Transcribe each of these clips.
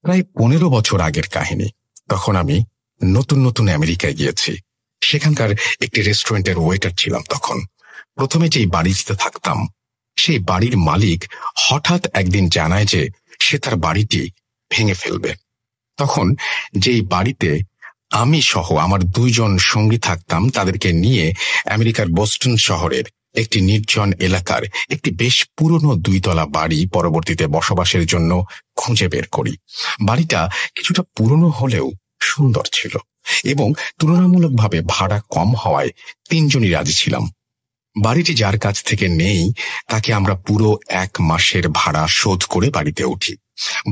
প্রায় 15 বছর আগের কাহিনী। তখন আমি নতুন নতুন আমেরিকায় গিয়েছি। সেখানকার একটি রেস্টুরেন্টের ওয়েটার ছিলাম তখন। প্রথমে যেই বাড়িতে থাকতাম সেই বাড়ির মালিক হঠাৎ একদিন জানায় যে সে তার বাড়িটি ভেঙে ফেলবে। তখন যেই বাড়িতে আমি সহ আমার 2 জন সঙ্গী থাকতাম, তাদেরকে নিয়ে আমেরিকার বোস্টন শহরের একটি নির্জন এলাকার একটি বেশ পুরনো 2 তলা বাড়ি পরবর্তীতে বসবাসের জন্য খুঁজে বের করি। বাড়িটা কিছুটা পুরনো হলেও সুন্দর ছিল এবং তুলনামূলকভাবে ভাড়া কম হওয়ায় 3 জনই রাজি ছিলাম। বাড়িটি যার কাছ থেকে নেই তাকে আমরা পুরো 1 মাসের ভাড়া শোধ করে বাড়িতে উঠি।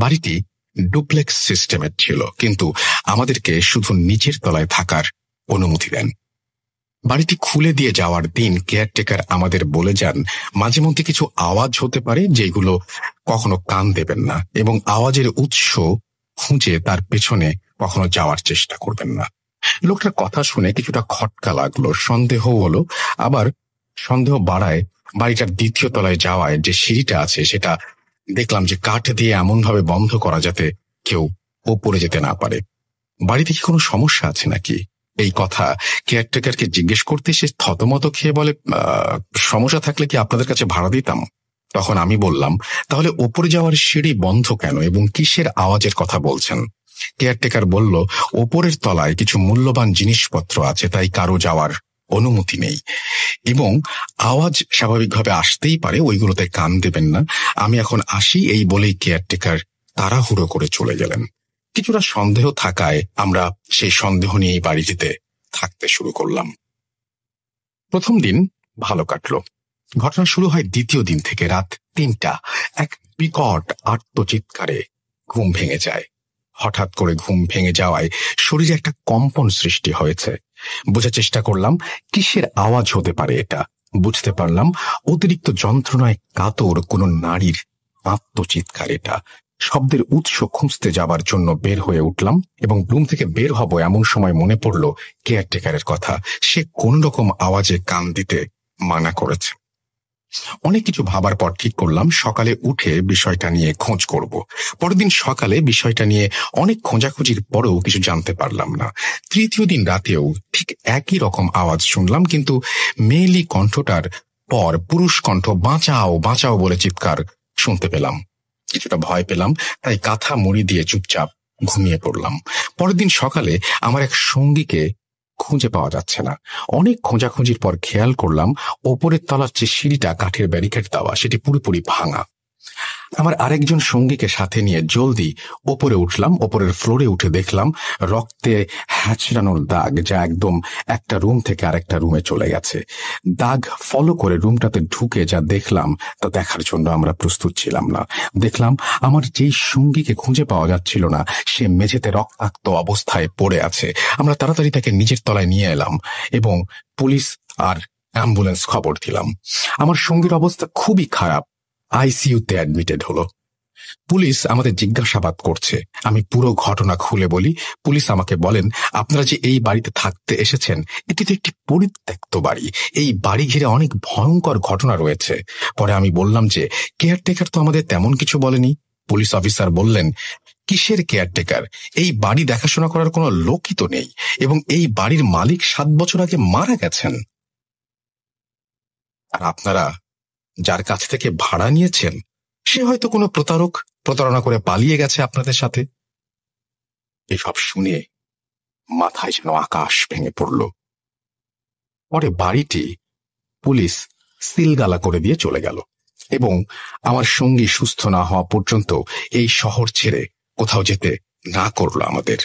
বাড়িটি ডুপ্লেক্স সিস্টেমের ছিল, কিন্তু আমাদেরকে শুধু নিচের তলায় থাকার অনুমতি দেন। বাড়িটি খুলে দিয়ে যাওয়ার দিন কেয়ারটেকার আমাদের বলে যান মাঝে মধ্যে কিছু আওয়াজ হতে পারে যেগুলো কখনো কান দেবেন না এবং আওয়াজের উৎস খুঁজে তার পেছনে কখনো যাওয়ার চেষ্টা করবেন না। লোকটার কথা শুনে কিছুটা খটকা লাগলো, সন্দেহ হলো। আবার সন্দেহ বাড়ায় বাড়িটার 2য় তলায় যাওয়ায় যে সিঁড়িটা আছে সেটা দেখলাম যে কাঠ দিয়ে এমনভাবে বন্ধ করা যাতে কেউ ওপরে যেতে না পারে। বাড়িতে কি কোনো সমস্যা আছে নাকি? এই কথা কেয়ারটেকারকে জিজ্ঞেস করতে সে থতমত খেয়ে বলে, সমস্যা থাকলে কি আপনাদের কাছে ভাড়া দিতাম। তখন আমি বললাম, তাহলে ওপরে যাওয়ার সিঁড়ি বন্ধ কেন এবং কিসের আওয়াজের কথা বলছেন? কেয়ারটেকার বলল, ওপরের তলায় কিছু মূল্যবান জিনিসপত্র আছে, তাই কারো যাওয়ার অনুমতি নেই এবং আওয়াজ স্বাভাবিকভাবে আসতেই পারে, ওইগুলোতে কান দেবেন না। আমি এখন আসি, এই বলেই কেয়ারটেকার তাড়াহুড়ো করে চলে গেলেন। কিছুটা সন্দেহ থাকায় আমরা সেই সন্দেহ নিয়েই বাড়িটিতে থাকতে শুরু করলাম। প্রথম দিন ভালো কাটলো। ঘটনা শুরু হয় 2য় দিন থেকে। রাত 3টা এক বিকট আর্তচিৎকারে ঘুম ভেঙে যায়। হঠাৎ করে ঘুম ভেঙে যাওয়ায় শরীরে একটা কম্পন সৃষ্টি হয়েছে। বোঝার চেষ্টা করলাম কিসের আওয়াজ হতে পারে এটা। বুঝতে পারলাম অতিরিক্ত যন্ত্রণায় কাতর কোনো নারীর আত্মচিৎকার এটা। শব্দের উৎস খুঁজতে যাবার জন্য বের হয়ে উঠলাম এবং রুম থেকে বের হব এমন সময় মনে পড়ল কেয়ারটেকারের কথা। সে কোন রকম আওয়াজে কান দিতে মানা করেছে। অনেক কিছু ভাবার পর ঠিক করলাম সকালে উঠে বিষয়টা নিয়ে খোঁজ করব। পরের দিন সকালে বিষয়টা নিয়ে অনেক খোঁজাখুঁজির পরেও কিছু জানতে পারলাম না। 3য় দিন রাতেও ঠিক একই রকম আওয়াজ শুনলাম, কিন্তু মেয়েলি কণ্ঠটার পর পুরুষ কণ্ঠ বাঁচাও বাঁচাও বলে চিৎকার শুনতে পেলাম। কিছুটা ভয় পেলাম, তাই কাঁথা মুড়ি দিয়ে চুপচাপ ঘুমিয়ে পড়লাম। পরের দিন সকালে আমার এক সঙ্গীকে খুঁজে পাওয়া যাচ্ছে না। অনেক খোঁজাখুঁজির পর খেয়াল করলাম ওপরের তলার যে সিঁড়িটা কাঠের ব্যারিকেড দেওয়া সেটি পুরোপুরি ভাঙা। আমার আরেকজন সঙ্গীকে সাথে নিয়ে জলদি ওপরে উঠলাম। ওপরের ফ্লোরে উঠে দেখলাম রক্তে হ্যাঁচড়ানোর দাগ, যা একদম একটা রুম থেকে আরেকটা রুমে চলে গেছে। দাগ ফলো করে রুমটাতে ঢুকে যা দেখলাম তা দেখার জন্য আমরা প্রস্তুত ছিলাম না। দেখলাম আমার যেই সঙ্গীকে খুঁজে পাওয়া যাচ্ছিল না সে মেঝেতে রক্তাক্ত অবস্থায় পড়ে আছে। আমরা তাড়াতাড়ি তাকে নিচের তলায় নিয়ে এলাম এবং পুলিশ আর অ্যাম্বুলেন্স খবর দিলাম। আমার সঙ্গীর অবস্থা খুবই খারাপ, আইসিইউতে অ্যাডমিটেড হলো। পুলিশ আমাদের জিজ্ঞাসাবাদ করছে। আমি পুরো ঘটনা খুলে বলি। পুলিশ আমাকে বলেন, আপনারা যে এই বাড়িতে থাকতে এসেছেন এটি তো একটি পরিত্যক্ত বাড়ি, এই বাড়ি ঘিরে অনেক ভয়ঙ্কর ঘটনা রয়েছে। পরে আমি বললাম যে কেয়ারটেকার তো আমাদের তেমন কিছু বলেনি। পুলিশ অফিসার বললেন, কিসের কেয়ারটেকার? এই বাড়ি দেখাশোনা করার কোনো লোকই তো নেই এবং এই বাড়ির মালিক 7 বছর আগে মারা গেছেন। আর আপনারা যার কাছ থেকে ভাড়া নিয়েছেন সে হয়তো কোনো প্রতারণা করে পালিয়ে গেছে আপনাদের সাথে। এসব শুনে মাথায় যেন আকাশ ভেঙে পড়ল। পরে বাড়িটি পুলিশ সিলগালা করে দিয়ে চলে গেল এবং আমার সঙ্গী সুস্থ না হওয়া পর্যন্ত এই শহর ছেড়ে কোথাও যেতে না করল আমাদের।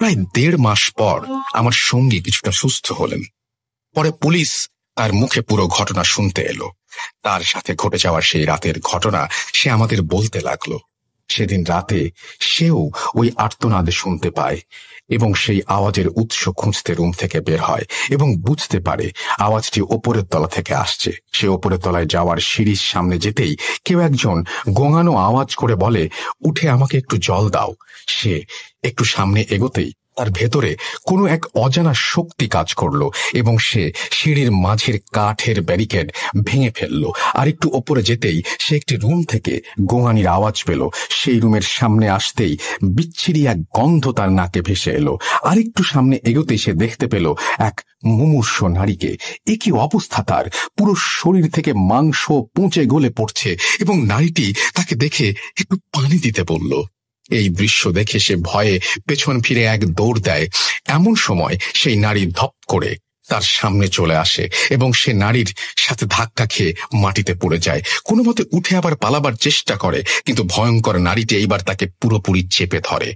প্রায় 1.5 মাস পর আমার সঙ্গী কিছুটা সুস্থ হলেন। পরে পুলিশ তার মুখে পুরো ঘটনা শুনতে এলো। তার সাথে ঘটে যাওয়া সেই রাতের ঘটনা সে আমাদের বলতে লাগলো। সেদিন রাতে সেও ওই আর্তনাদ শুনতে পায় এবং সেই আওয়াজের উৎস খুঁজতে রুম থেকে বের হয় এবং বুঝতে পারে আওয়াজটি ওপরের তলা থেকে আসছে। সে ওপরের তলায় যাওয়ার সিঁড়ির সামনে যেতেই কেউ একজন গোঙানো আওয়াজ করে বলে, উঠে আমাকে একটু জল দাও। সে একটু সামনে এগোতেই তার ভেতরে কোনো এক অজানা শক্তি কাজ করলো এবং সে সিঁড়ির মাঝের কাঠের ব্যারিকেড ভেঙে ফেললো। আর একটু ওপরে যেতেই সে একটি রুম থেকে গোঙানির আওয়াজ পেল। সেই রুমের সামনে আসতেই বিচ্ছিরি এক গন্ধ তার নাকে ভেসে এলো। আর একটু সামনে এগোতেই সে দেখতে পেল এক মুমূর্ষ নারীকে। এ কি অবস্থা তার! পুরো শরীর থেকে মাংস পচে গলে পড়ছে এবং নারীটি তাকে দেখে একটু পানি দিতে বলল। এই দৃশ্য দেখে সে ভয়ে পেছন ফিরে এক দৌড় দেয়। এমন সময় সেই নারী ধপ করে তার সামনে চলে আসে এবং সে নারীর সাথে ধাক্কা খেয়ে মাটিতে পড়ে যায়। কোনো মতে উঠে আবার পালাবার চেষ্টা করে, কিন্তু ভয়ঙ্কর নারীটি এইবার তাকে পুরোপুরি চেপে ধরে।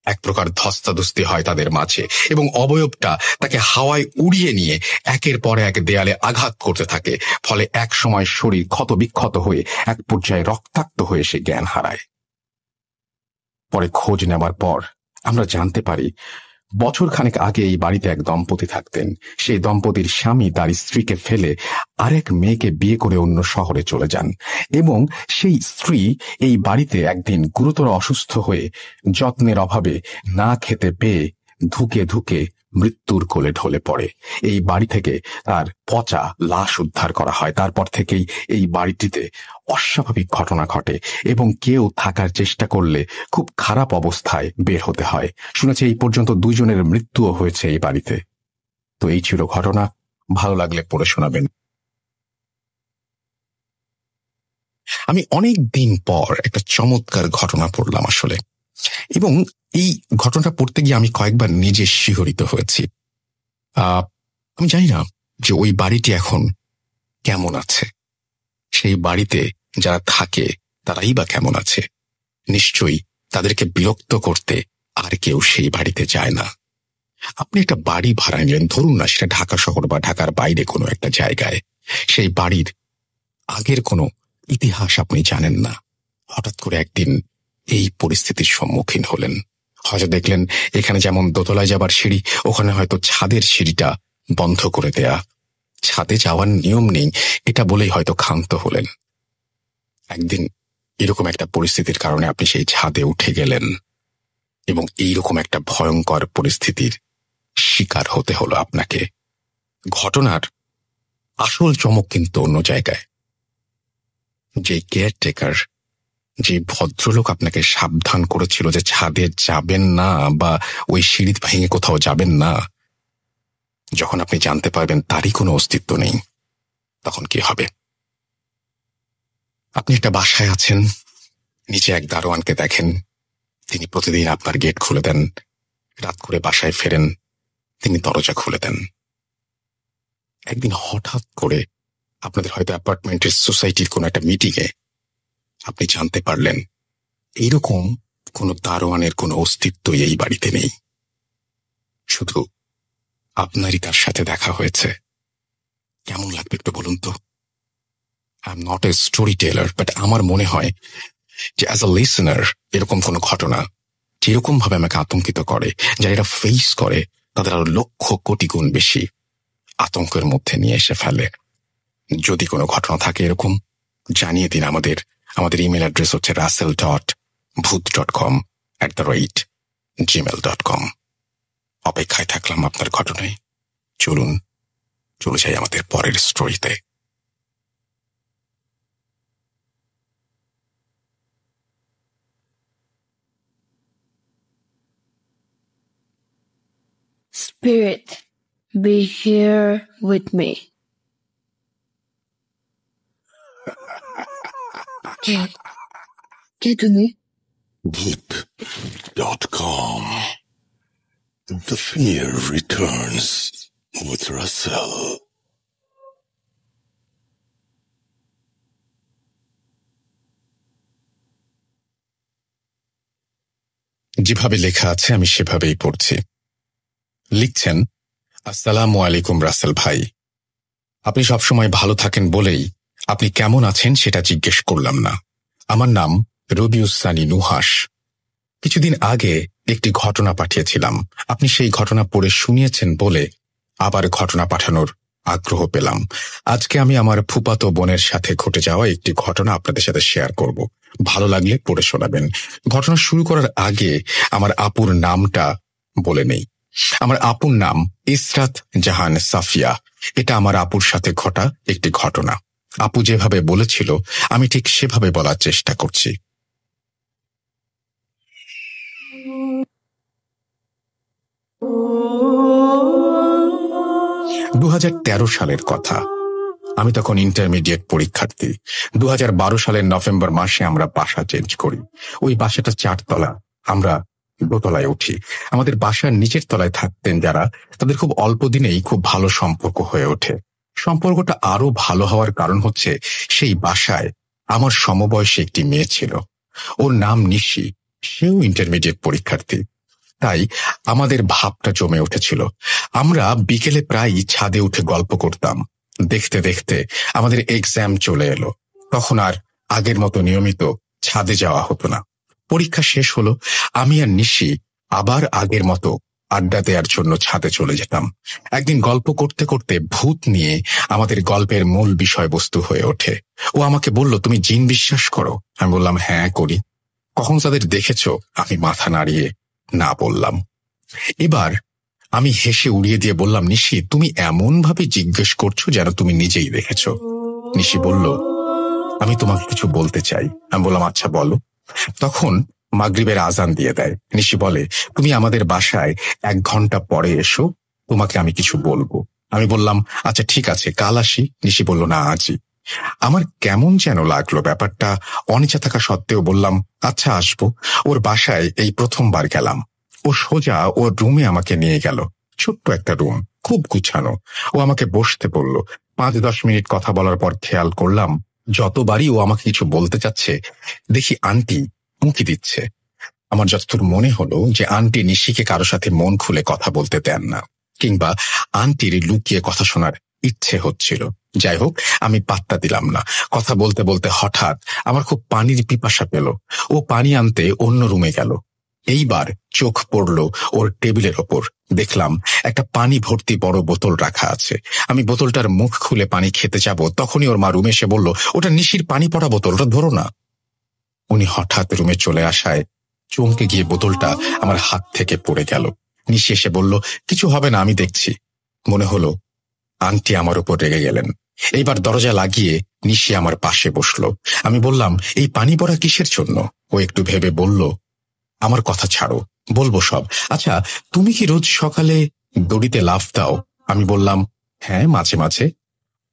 এক প্রকার ধস্তাধস্তি হয় তাদের মাঝে এবং অবয়বটা তাকে হাওয়ায় উড়িয়ে নিয়ে একের পর এক দেয়ালে আঘাত করতে থাকে। ফলে এক সময় শরীর ক্ষতবিক্ষত হয়ে এক পর্যায়ে রক্তাক্ত হয়ে সে জ্ঞান হারায়। পরে খোঁজ নেবার পর আমরা জানতে পারি বছরখানেক আগে এই বাড়িতে এক দম্পতি থাকতেন। সেই দম্পতির স্বামী তার স্ত্রীকে ফেলে আরেক মেয়েকে বিয়ে করে অন্য শহরে চলে যান এবং সেই স্ত্রী এই বাড়িতে একদিন গুরুতর অসুস্থ হয়ে যত্নের অভাবে না খেতে পেয়ে ধুকে ধুকে মৃত্যুর কোলে ঢলে পড়ে। এই বাড়ি থেকে তার পচা লাশ উদ্ধার করা হয়। তারপর থেকেই এই বাড়িটিতে অস্বাভাবিক ঘটনা ঘটে এবং কেউ থাকার চেষ্টা করলে খুব খারাপ অবস্থায় বের হতে হয়। শুনেছি এই পর্যন্ত 2 জনের মৃত্যুও হয়েছে এই বাড়িতে। তো এই ছিল ঘটনা। ভালো লাগলে পড়ে শোনাবেন। আমি অনেক দিন পর একটা চমৎকার ঘটনা পড়লাম আসলে, এবং এই ঘটনাটা পড়তে গিয়ে আমি কয়েকবার নিজে শিহরিত হয়েছি। আমি জানি না যে ওই বাড়িটি এখন কেমন আছে, সেই বাড়িতে যারা থাকে তারাই বা কেমন আছে। নিশ্চয়ই তাদেরকে বিরক্ত করতে আর কেউ সেই বাড়িতে যায় না। আপনি একটা বাড়ি ভাড়া নিলেন, ধরুন না সেটা ঢাকা শহর বা ঢাকার বাইরে কোনো একটা জায়গায়। সেই বাড়ির আগের কোনো ইতিহাস আপনি জানেন না। হঠাৎ করে একদিন এই পরিস্থিতির সম্মুখীন হলেন। হয়তো দেখলেন এখানে যেমন দোতলায় যাবার সিঁড়ি, ওখানে হয়তো ছাদের সিঁড়িটা বন্ধ করে দেয়া। ছাদে যাওয়ার নিয়ম নেই এটা বলেই হয়তো ক্ষান্ত হলেন। একদিন এরকম একটা পরিস্থিতির কারণে আপনি সেই ছাদে উঠে গেলেন এবং এইরকম একটা ভয়ঙ্কর পরিস্থিতির শিকার হতে হলো আপনাকে। ঘটনার আসল চমক কিন্তু অন্য জায়গায়। যে কেয়ারটেকার, যে ভদ্রলোক আপনাকে সাবধান করেছিল যে ছাদে যাবেন না বা ওই সিঁড়ি ভেঙে কোথাও যাবেন না, যখন আপনি জানতে পারবেন তারই কোনো অস্তিত্ব নেই, তখন কি হবে? আপনি একটা বাসায় আছেন, নিচে এক দারোয়ানকে দেখেন, তিনি প্রতিদিন আপনার গেট খুলে দেন। রাত করে বাসায় ফেরেন, তিনি দরজা খুলে দেন। একদিন হঠাৎ করে আপনাদের হয়তো অ্যাপার্টমেন্টের সোসাইটির কোনো একটা মিটিংয়ে আপনি জানতে পারলেন এইরকম কোনো দারোয়ানের কোনো অস্তিত্বই এই বাড়িতে নেই, শুধু আপনারই তার সাথে দেখা হয়েছে। কেমন লাগবে একটু বলুন তো? I am not a storyteller, but আমার মনে হয় যে অ্যাজ আ লিসনার এরকম কোনো ঘটনা যেরকম ভাবে আমাকে আতঙ্কিত করে, যারা এটা ফেস করে তাদের আরো লক্ষ কোটি গুণ বেশি আতঙ্কের মধ্যে নিয়ে এসে ফেলে। যদি কোনো ঘটনা থাকে এরকম, জানিয়ে দিন। আমাদের ইমেল অ্যাড্রেস হচ্ছে russell.booth.com@gmail.com। অপেক্ষায় থাকলাম আপনার ঘটনায়। চলুন চলে যাই আমাদের পরের স্টোরিতে। Spirit, be here with me. কে তুমি? Booth.com. The fear returns with Russell. যেভাবে লেখা আছে আমি সেভাবেই পড়ছি। লিখছেন, আসসালামু আলাইকুম রাসেল ভাই, আপনি সবসময় ভালো থাকেন বলেই আপনি কেমন আছেন সেটা জিজ্ঞেস করলাম না। আমার নাম রবিউস সানি নুহাস। কিছুদিন আগে একটি ঘটনা পাঠিয়েছিলাম, আপনি সেই ঘটনা পড়ে শুনিয়েছেন বলে আবার ঘটনা পাঠানোর আগ্রহ পেলাম। আজকে আমি আমার ফুফাতো বোনের সাথে ঘটে যাওয়া একটি ঘটনা আপনাদের সাথে শেয়ার করব, ভালো লাগলে পড়ে শোনাবেন। ঘটনা শুরু করার আগে আমার আপুর নামটা বলে নেই। আমার আপুর নাম ইসরাত জাহান সাফিয়া। এটা আমার আপুর সাথে ঘটা একটি ঘটনা। আপু যেভাবে বলেছিল আমি ঠিক সেভাবে বলার চেষ্টা করছি। 2013 সালের কথা। আমি তখন ইন্টারমিডিয়েট পরীক্ষার্থী। 2012 সালের নভেম্বর মাসে আমরা বাসা চেঞ্জ করি। ওই বাসাটা 4 তলা, আমরা দোতলায় উঠি। আমাদের বাসার নিচের তলায় থাকতেন যারা, তাদের খুব অল্প দিনেই খুব ভালো সম্পর্ক হয়ে ওঠে। সম্পর্কটা আরো ভালো হওয়ার কারণ হচ্ছে সেই বাসায় আমার সমবয়সী একটি মেয়ে ছিল। ওর নাম নিশি, সেও ইন্টারমিডিয়েট পরীক্ষার্থী। তাই আমাদের ভাবটা জমে উঠেছিল। আমরা বিকেলে প্রায়ই ছাদে উঠে গল্প করতাম। দেখতে দেখতে আমাদের এক্সাম চলে এলো। তখন আর আগের মতো নিয়মিত ছাদে যাওয়া হতো না। পরীক্ষা শেষ হলো, আমি আর নিশি আবার আগের মতো আড্ডা দেওয়ার জন্য ছাদে চলে যেতাম। একদিন গল্প করতে করতে ভূত নিয়ে আমাদের গল্পের মূল বিষয়বস্তু হয়ে ওঠে। ও আমাকে বলল, তুমি জিন বিশ্বাস করো? আমি বললাম, হ্যাঁ করি। কখন তাদের দেখেছ? আমি মাথা নাড়িয়ে না বললাম। এবার আমি হেসে উড়িয়ে দিয়ে বললাম, নিশি তুমি এমন ভাবে জিজ্ঞেস করছো যেন তুমি নিজেই দেখেছ। নিশি বলল, আমি তোমাকে কিছু বলতে চাই। আমি বললাম, আচ্ছা বলো। তখন মাগরিবের আজান দিয়ে দেয়। নিশি বলে, তুমি আমাদের বাসায় 1 ঘন্টা পরে এসো, তোমাকে আমি কিছু বলবো। আমি বললাম, আচ্ছা ঠিক আছে, কাল আসি। নিশি বলল, না আজই। আমার কেমন যেন লাগলো ব্যাপারটা। অনিচ্ছা থাকা সত্ত্বেও বললাম, আচ্ছা আসবো। ওর বাসায় এই প্রথমবার গেলাম। ও সোজা ওর রুমে আমাকে নিয়ে গেল। ছোট্ট একটা রুম, খুব গুছানো। ও আমাকে বসতে বলল। 5-10 মিনিট কথা বলার পর খেয়াল করলাম যতবারই ও আমাকে কিছু বলতে চাচ্ছে দেখি আন্টি উঁকি দিচ্ছে। আমার যতদূর মনে হলো যে আন্টি নিশিকে কারো সাথে মন খুলে কথা বলতে দেন না, কিংবা আন্টির লুকিয়ে কথা শোনার ইচ্ছে হচ্ছিল। যাই হোক, আমি পাত্তা দিলাম না। কথা বলতে বলতে হঠাৎ আমার খুব পানির পিপাসা পেল। ও পানি আনতে অন্য রুমে গেল। এইবার চোখ পড়ল ওর টেবিলের ওপর। দেখলাম একটা পানি ভর্তি বড় বোতল রাখা আছে। আমি বোতলটার মুখ খুলে পানি খেতে যাব, তখনই ওর মা রুমে এসে বলল, ওটা নিশির পানি পড়া বোতল, ওটা ধরো না। উনি হঠাৎ রুমে চলে আসায় চমকে গিয়ে বোতলটা আমার হাত থেকে পড়ে গেল। নিশি এসে বলল, কিছু হবে না, আমি দেখছি। মনে হলো আন্টি আমার উপর রেগে গেলেন। এইবার দরজা লাগিয়ে নিশি আমার পাশে বসলো। আমি বললাম, এই পানি পড়া কিসের জন্য? ও একটু ভেবে বলল, আমার কথা ছাড়ো, বলবো সব। আচ্ছা, তুমি কি রোজ সকালে দড়িতে লাফ দাও? আমি বললাম, হ্যাঁ মাঝে মাঝে।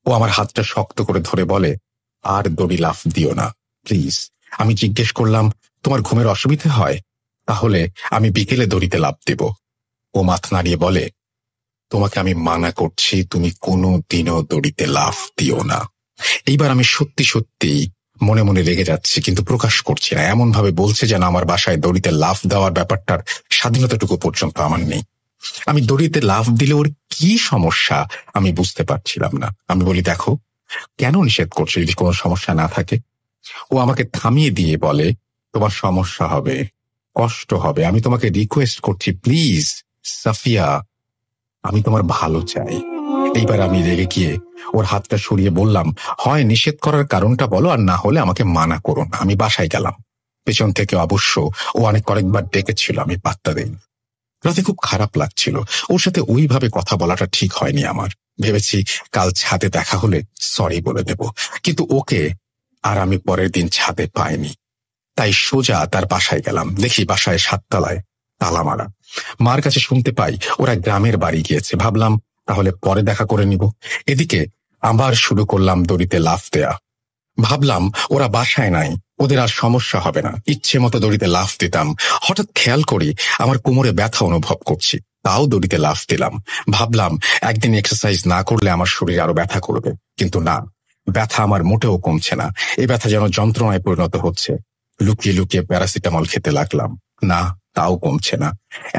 ও আমার হাতটা শক্ত করে ধরে বলে, আর দড়ি লাফ দিও না প্লিজ। আমি জিজ্ঞেস করলাম, তোমার ঘুমের অসুবিধা হয়? তাহলে আমি বিকেলে দড়িতে লাফ দেব। ও মাথা নাড়িয়ে বলে, তোমাকে আমি মানা করছি, তুমি কোনো দিনও দড়িতে লাফ দিও না। এইবার আমি সত্যি সত্যি মনে মনে রেগে যাচ্ছি, কিন্তু প্রকাশ করছি না। এমন ভাবে বলছে যেন আমার বাসায় দড়িতে লাফ দেওয়ার ব্যাপারটার স্বাধীনতাটুকু পর্যন্ত আমার নেই। আমি দড়িতে লাফ দিলে ওর কি সমস্যা আমি বুঝতে পারছিলাম না। আমি বলি, দেখো, কেন নিষেধ করছো যদি কোনো সমস্যা না থাকে? ও আমাকে থামিয়ে দিয়ে বলে, তোমার সমস্যা হবে, কষ্ট হবে। আমি তোমাকে রিকোয়েস্ট করছি, প্লিজ সাফিয়া, আমি তোমার ভালো চাই। এইবার আমি রেগে গিয়ে ওর হাতটা সরিয়ে বললাম, হয় নিষেধ করার কারণটা বলো, আর না হলে আমাকে মানা করো না। আমি বাসায় গেলাম। পেছন থেকে অবশ্য ও কয়েকবার ডেকেছিল, আমি পাত্তা দেইনি। রাতে খুব খারাপ লাগছিল। ওর সাথে ওইভাবে কথা বলাটা ঠিক হয়নি আমার। ভেবেছি কাল ছাদে দেখা হলে সরি বলে দেব, কিন্তু ওকে আর আমি পরের দিন ছাদে পাইনি। তাই সোজা তার বাসায় গেলাম। দেখি বাসায় 7 তলায় তালা মারা। মার কাছে শুনতে পাই ওরা গ্রামের বাড়ি গিয়েছে। ভাবলাম তাহলে পরে দেখা করে নিব। এদিকে আবার শুরু করলাম দড়িতে লাফ দেয়া। ভাবলাম ওরা বাসায় নাই, ওদের আর সমস্যা হবে না, ইচ্ছে মতো দড়িতে লাফ দিতাম। হঠাৎ খেয়াল করি আমার কোমরে ব্যথা অনুভব করছি, তাও দড়িতে লাফ দিলাম। ভাবলাম একদিন এক্সারসাইজ না করলে আমার শরীর আরো ব্যথা করবে, কিন্তু না, ব্যথা আমার মোটেও কমছে না। এই ব্যথা যেন যন্ত্রণায় পরিণত হচ্ছে। লুকিয়ে লুকিয়ে প্যারাসিটামল খেতে লাগলাম, না, তাও কমছে না।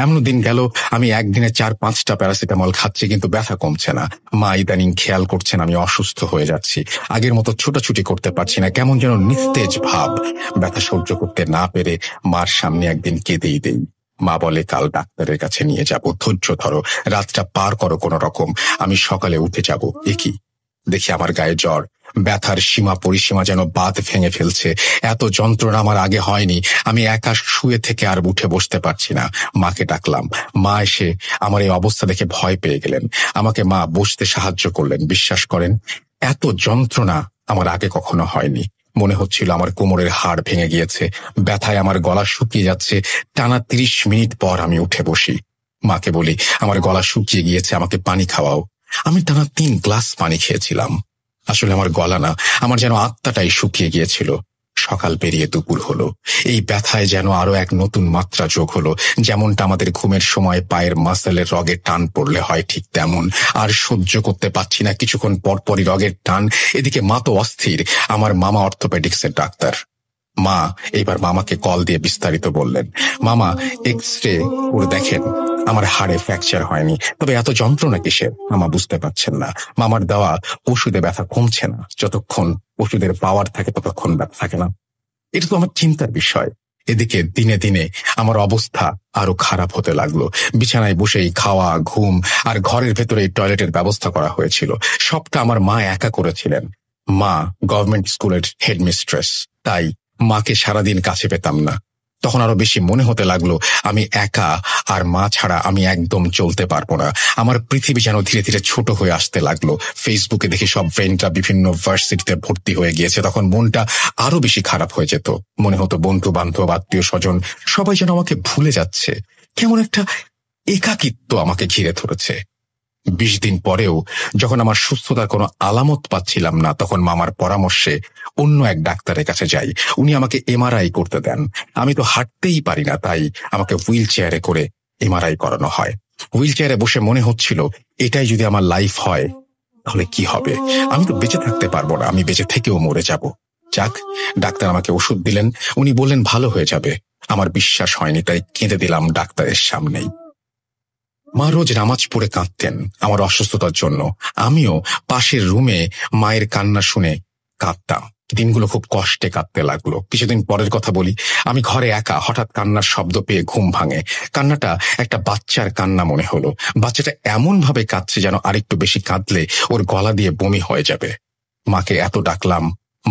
এমন দিন গেল আমি একদিনে 4-5টা প্যারাসিটামল খাচ্ছি, কিন্তু ব্যথা কমছে না। মা ইদানিং খেয়াল করছেন আমি অসুস্থ হয়ে যাচ্ছি, আগের মতো ছোটাছুটি করতে পারছি না, কেমন যেন নিস্তেজ ভাব। ব্যথা সহ্য করতে না পেরে মার সামনে একদিন কেঁদেই দেই। মা বলে, কাল ডাক্তারের কাছে নিয়ে যাব, ধৈর্য ধরো, রাতটা পার করো কোনো রকম, আমি সকালে উঠে যাব। একই দেখি আমার গায়ে জ্বর, ব্যথার সীমা পরিসীমা যেন বাঁধ ভেঙে ফেলছে। এত যন্ত্রণা আমার আগে হয়নি। আমি একা শুয়ে থেকে আর উঠে বসতে পারছি না। মাকে ডাকলাম। মা এসে আমার এই অবস্থা দেখে ভয় পেয়ে গেলেন। আমাকে মা বসতে সাহায্য করলেন। বিশ্বাস করেন, এত যন্ত্রণা আমার আগে কখনো হয়নি। মনে হচ্ছিল আমার কোমরের হাড় ভেঙে গিয়েছে। ব্যথায় আমার গলা শুকিয়ে যাচ্ছে। টানা 30 মিনিট পর আমি উঠে বসি। মাকে বলি, আমার গলা শুকিয়ে গিয়েছে, আমাকে পানি খাওয়াও। আমি টানা 3 গ্লাস পানি খেয়েছিলাম। আসলে আমার গলা না, আমার যেন আত্মাটাই শুকিয়ে গিয়েছিল। সকাল পেরিয়ে দুপুর হলো। এই ব্যথায় যেন আরো এক নতুন মাত্রা যোগ হলো। যেমনটা আমাদের ঘুমের সময় পায়ের মাসেলের রগে টান পড়লে হয়, ঠিক তেমন। আর সহ্য করতে পারছি না। কিছুক্ষণ পরপরই রগের টান। এদিকে মা তো অস্থির। আমার মামা অর্থোপেডিক্সের ডাক্তার। মা এইবার মামাকে কল দিয়ে বিস্তারিত বললেন। মামা এক্স-রে করে দেখেন, আমার হাড়ে ফ্র্যাকচার হয়নি। তবে এত যন্ত্রণা কিসের? মামা বুঝতে পারছেন না। মামার দেওয়া ওষুধে ব্যথা কমছে না। যতক্ষণ ওষুধের পাওয়ার থাকে ততক্ষণ ব্যথা থাকে না। এটা তো আমার চিন্তার বিষয়। এদিকে দিনে দিনে আমার অবস্থা আরো খারাপ হতে লাগলো। বিছানায় বসেই খাওয়া, ঘুম আর ঘরের ভেতরে টয়লেটের ব্যবস্থা করা হয়েছিল। সবটা আমার মা একা করেছিলেন। মা গভর্নমেন্ট স্কুলের হেডমিস্ট্রেস, তাই মাকে সারাদিন কাছে পেতাম না। তখন আরো বেশি মনে হতে লাগলো আমি একা, আর মা ছাড়া আমি একদম চলতে পারবো না। আমার পৃথিবী যেন ধীরে ধীরে ছোট হয়ে আসতে লাগলো। ফেসবুকে দেখি সব ফ্রেন্ডরা বিভিন্ন ভার্সিটিতে ভর্তি হয়ে গিয়েছে। তখন মনটা আরো বেশি খারাপ হয়ে যেত। মনে হতো বন্ধু বান্ধব, আত্মীয় স্বজন সবাই যেন আমাকে ভুলে যাচ্ছে। কেমন একটা একাকিত্ব আমাকে ঘিরে ধরেছে। 20 দিন পরেও যখন আমার সুস্থতার কোনো আলামত পাচ্ছিলাম না, তখন মামার পরামর্শে অন্য এক ডাক্তারের কাছে যাই। উনি আমাকে এমআরআই করতে দেন। আমি তো হাঁটতেই পারি না, তাই আমাকে হুইল চেয়ারে করে এমআরআই করানো হয়। হুইল চেয়ারে বসে মনে হচ্ছিল, এটাই যদি আমার লাইফ হয় তাহলে কি হবে? আমি তো বেঁচে থাকতে পারবো না, আমি বেঁচে থেকেও মরে যাব। যাক, ডাক্তার আমাকে ওষুধ দিলেন। উনি বললেন ভালো হয়ে যাবে। আমার বিশ্বাস হয়নি, তাই কেঁদে দিলাম ডাক্তারের সামনেই। মা রোজ নামাজ পড়ে কাঁদতেন আমার অসুস্থতার জন্য। আমিও পাশের রুমে মায়ের কান্না শুনে কাঁদতাম। দিনগুলো খুব কষ্টে কাটতে লাগলো। কিছুদিন পরের কথা বলি। আমি ঘরে একা, হঠাৎ কান্নার শব্দ পেয়ে ঘুম ভাঙে। কান্নাটা একটা বাচ্চার কান্না মনে হলো। বাচ্চাটা এমন ভাবে কাঁদছে যেন আরেকটু বেশি কাঁদলে ওর গলা দিয়ে বমি হয়ে যাবে। মাকে এত ডাকলাম,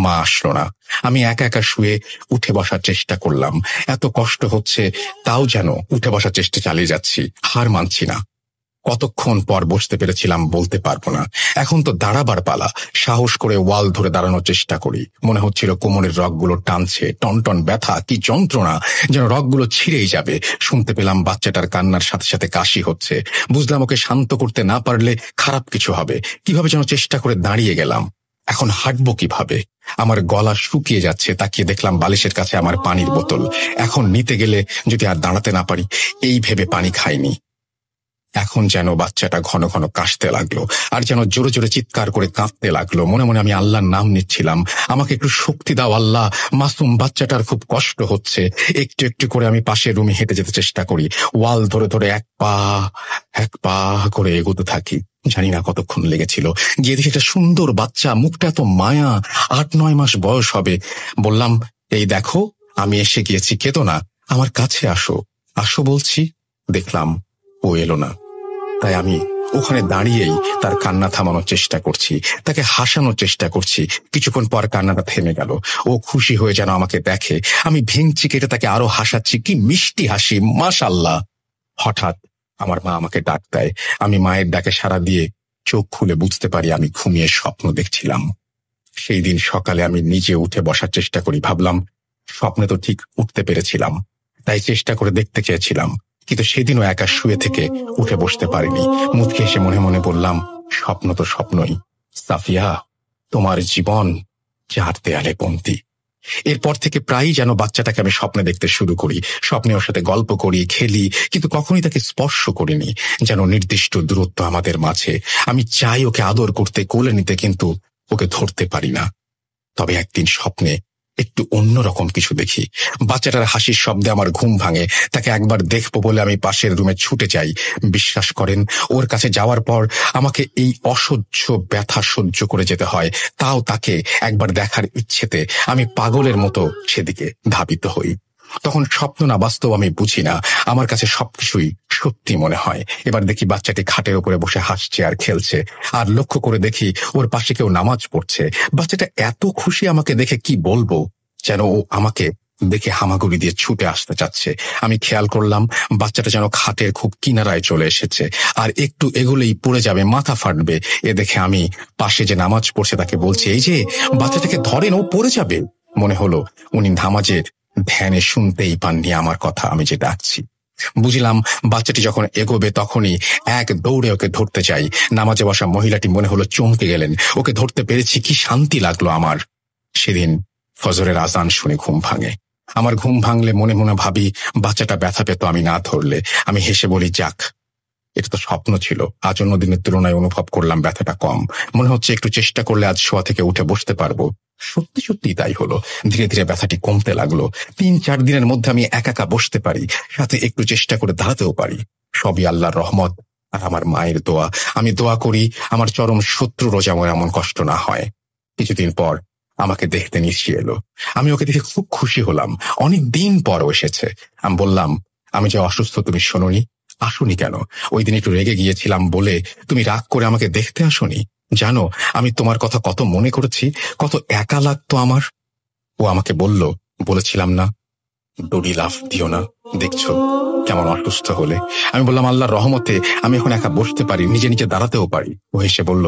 মা আসলো না। আমি একা একা শুয়ে উঠে বসার চেষ্টা করলাম। এত কষ্ট হচ্ছে, তাও যেন উঠে বসার চেষ্টা চালিয়ে যাচ্ছি, হার মানছি না। কতক্ষণ পর বসতে পেরেছিলাম বলতে পারবো না। এখন তো দাঁড়াবার পালা। সাহস করে ওয়াল ধরে দাঁড়ানোর চেষ্টা করি। মনে হচ্ছিল কোমরের রগগুলো টানছে। টনটন ব্যথা, কি যন্ত্রণা, যেন রগগুলো ছিঁড়েই যাবে। শুনতে পেলাম বাচ্চাটার কান্নার সাথে সাথে কাশি হচ্ছে। বুঝলাম ওকে শান্ত করতে না পারলে খারাপ কিছু হবে। কিভাবে যেন চেষ্টা করে দাঁড়িয়ে গেলাম। এখন হাঁটবো কিভাবে? আমার গলা শুকিয়ে যাচ্ছে। তাকিয়ে দেখলাম বালিশের কাছে আমার পানির বোতল। এখন নিতে গেলে যদি আর দাঁড়াতে না পারি, এই ভেবে পানি খাইনি। এখন যেন বাচ্চাটা ঘন ঘন কাশতে লাগলো, আর যেন জোরে জোরে চিৎকার করে কাঁদতে লাগলো। মনে মনে আমি আল্লাহর নাম নিচ্ছিলাম, আমাকে একটু শক্তি দাও আল্লাহ, মাসুম বাচ্চাটার খুব কষ্ট হচ্ছে। একটু একটু করে আমি পাশের রুমে হেঁটে যেতে চেষ্টা করি। ওয়াল ধরে ধরে এক পা করে এগোতে থাকি। জানি না কতক্ষণ লেগেছিল। গিয়ে দেখি একটা সুন্দর বাচ্চা, মুখটা এত মায়া, 8-9 মাস বয়স হবে। বললাম, এই দেখো আমি এসে গিয়েছি, কেঁদো না, আমার কাছে আসো, আসো বলছি। দেখলাম ও এলো না। তাই আমি ওখানে দাঁড়িয়েই তার কান্না থামানোর চেষ্টা করছি, তাকে হাসানোর চেষ্টা করছি। কিছুক্ষণ পর কান্নাটা থেমে গেল। ও খুশি হয়ে যেন আমাকে দেখে। আমি ভেঙচি কেটে তাকে আরো হাসাচ্ছি। কি মিষ্টি হাসি, মাশাআল্লাহ। হঠাৎ আমার মা আমাকে ডাক দেয়। আমি মায়ের ডাকে সাড়া দিয়ে চোখ খুলে বুঝতে পারি আমি ঘুমিয়ে স্বপ্ন দেখছিলাম। সেই দিন সকালে আমি নিজে উঠে বসার চেষ্টা করি। ভাবলাম স্বপ্নে তো ঠিক উঠতে পেরেছিলাম, তাই চেষ্টা করে দেখতে চেয়েছিলাম। কিন্তু সেদিনও একা শুয়ে থেকে উঠে বসতে পারিনি। মুচকে এসে মনে মনে বললাম, স্বপ্ন তো স্বপ্নই। সাফিয়া, তোমার জীবন 4 দেয়ালে বন্দী। এরপর থেকে প্রায়ই যেন বাচ্চাটাকে আমি স্বপ্নে দেখতে শুরু করি। স্বপ্নে ওর সাথে গল্প করি, খেলি, কিন্তু কখনোই তাকে স্পর্শ করিনি। যেন নির্দিষ্ট দূরত্ব আমাদের মাঝে। আমি চাই ওকে আদর করতে, কোলে নিতে, কিন্তু ওকে ধরতে পারি না। তবে একদিন স্বপ্নে একটু অন্যরকম কিছু দেখি। বাচ্চাটার হাসির শব্দে আমার ঘুম ভাঙে। তাকে একবার দেখবো বলে আমি পাশের রুমে ছুটে যাই। বিশ্বাস করেন, ওর কাছে যাওয়ার পর আমাকে এই অসহ্য ব্যথা সহ্য করে যেতে হয়। তাও তাকে একবার দেখার ইচ্ছেতে আমি পাগলের মতো সেদিকে ধাবিত হই। তখন স্বপ্ন না বাস্তব আমি বুঝি না, আমার কাছে সবকিছুই সত্যি মনে হয়। এবার দেখি বাচ্চাটি খাটের উপরে বসে হাসছে আর খেলছে, আর লক্ষ্য করে দেখি ওর পাশে কেউ নামাজ পড়ছে। বাচ্চাটা এত খুশি আমাকে দেখে কি বলবো, যেন ও আমাকে দেখে হামাগুড়ি দিয়ে ছুটে আসতে চাচ্ছে। আমি খেয়াল করলাম বাচ্চাটা যেন খাটের খুব কিনারায় চলে এসেছে, আর একটু এগুলেই পড়ে যাবে, মাথা ফাটবে। এ দেখে আমি পাশে যে নামাজ পড়ছে তাকে বলছি, এই যে বাচ্চাটাকে ধরেন, ও পড়ে যাবে। মনে হলো উনি নামাজের ধ্যানে শুনতেই পাননি আমার কথা, আমি যে ডাকছি। বুঝলাম বাচ্চাটি যখন এগোবে তখনই এক দৌড়ে ওকে ধরতে চাই। নামাজে বসা মহিলাটি মনে হলো চমকে গেলেন। ওকে ধরতে পেরেছি, কি শান্তি লাগলো আমার। সেদিন ফজরের আজান শুনে ঘুম ভাঙে। আমার ঘুম ভাঙলে মনে মনে ভাবি বাচ্চাটা ব্যথা পেত আমি না ধরলে। আমি হেসে বলি, যাক, এটা তো স্বপ্ন ছিল। আজ অন্য দিনের তুলনায় অনুভব করলাম ব্যথাটা কম। মনে হচ্ছে একটু চেষ্টা করলে আজ শোয়া থেকে উঠে বসতে পারবো। সত্যি সত্যি তাই হলো। ধীরে ধীরে ব্যথাটি কমতে লাগলো। 3-4 দিনের মধ্যে আমি একা বসতে পারি, সাথে একটু চেষ্টা করে দাঁড়াতেও পারি। সবই আল্লাহর রহমত আর আমার মায়ের দোয়া। আমি দোয়া করি আমার চরম শত্রুরও যেমন এমন কষ্ট না হয়। কিছুদিন পর আমাকে দেখতে নিশি এলো। আমি ওকে দেখে খুব খুশি হলাম। অনেক দিন পর এসেছে। আমি বললাম, আমি যে অসুস্থ তুমি শোনোনি? আসুনি কেন? ওই দিন একটু রেগে গিয়েছিলাম বলে তুমি রাগ করে আমাকে দেখতে আসোনি? জানো আমি তোমার কথা কত মনে করেছি, কত একা লাগতো আমার। ও আমাকে বলেছিলাম না দড়ি লাফ দিও না, দেখছো কেমন অসুস্থ হলে। আমি বললাম, আল্লাহর রহমতে আমি এখন একা বসতে পারি, নিজে নিজে দাঁড়াতেও পারি। ও হেসে বলল,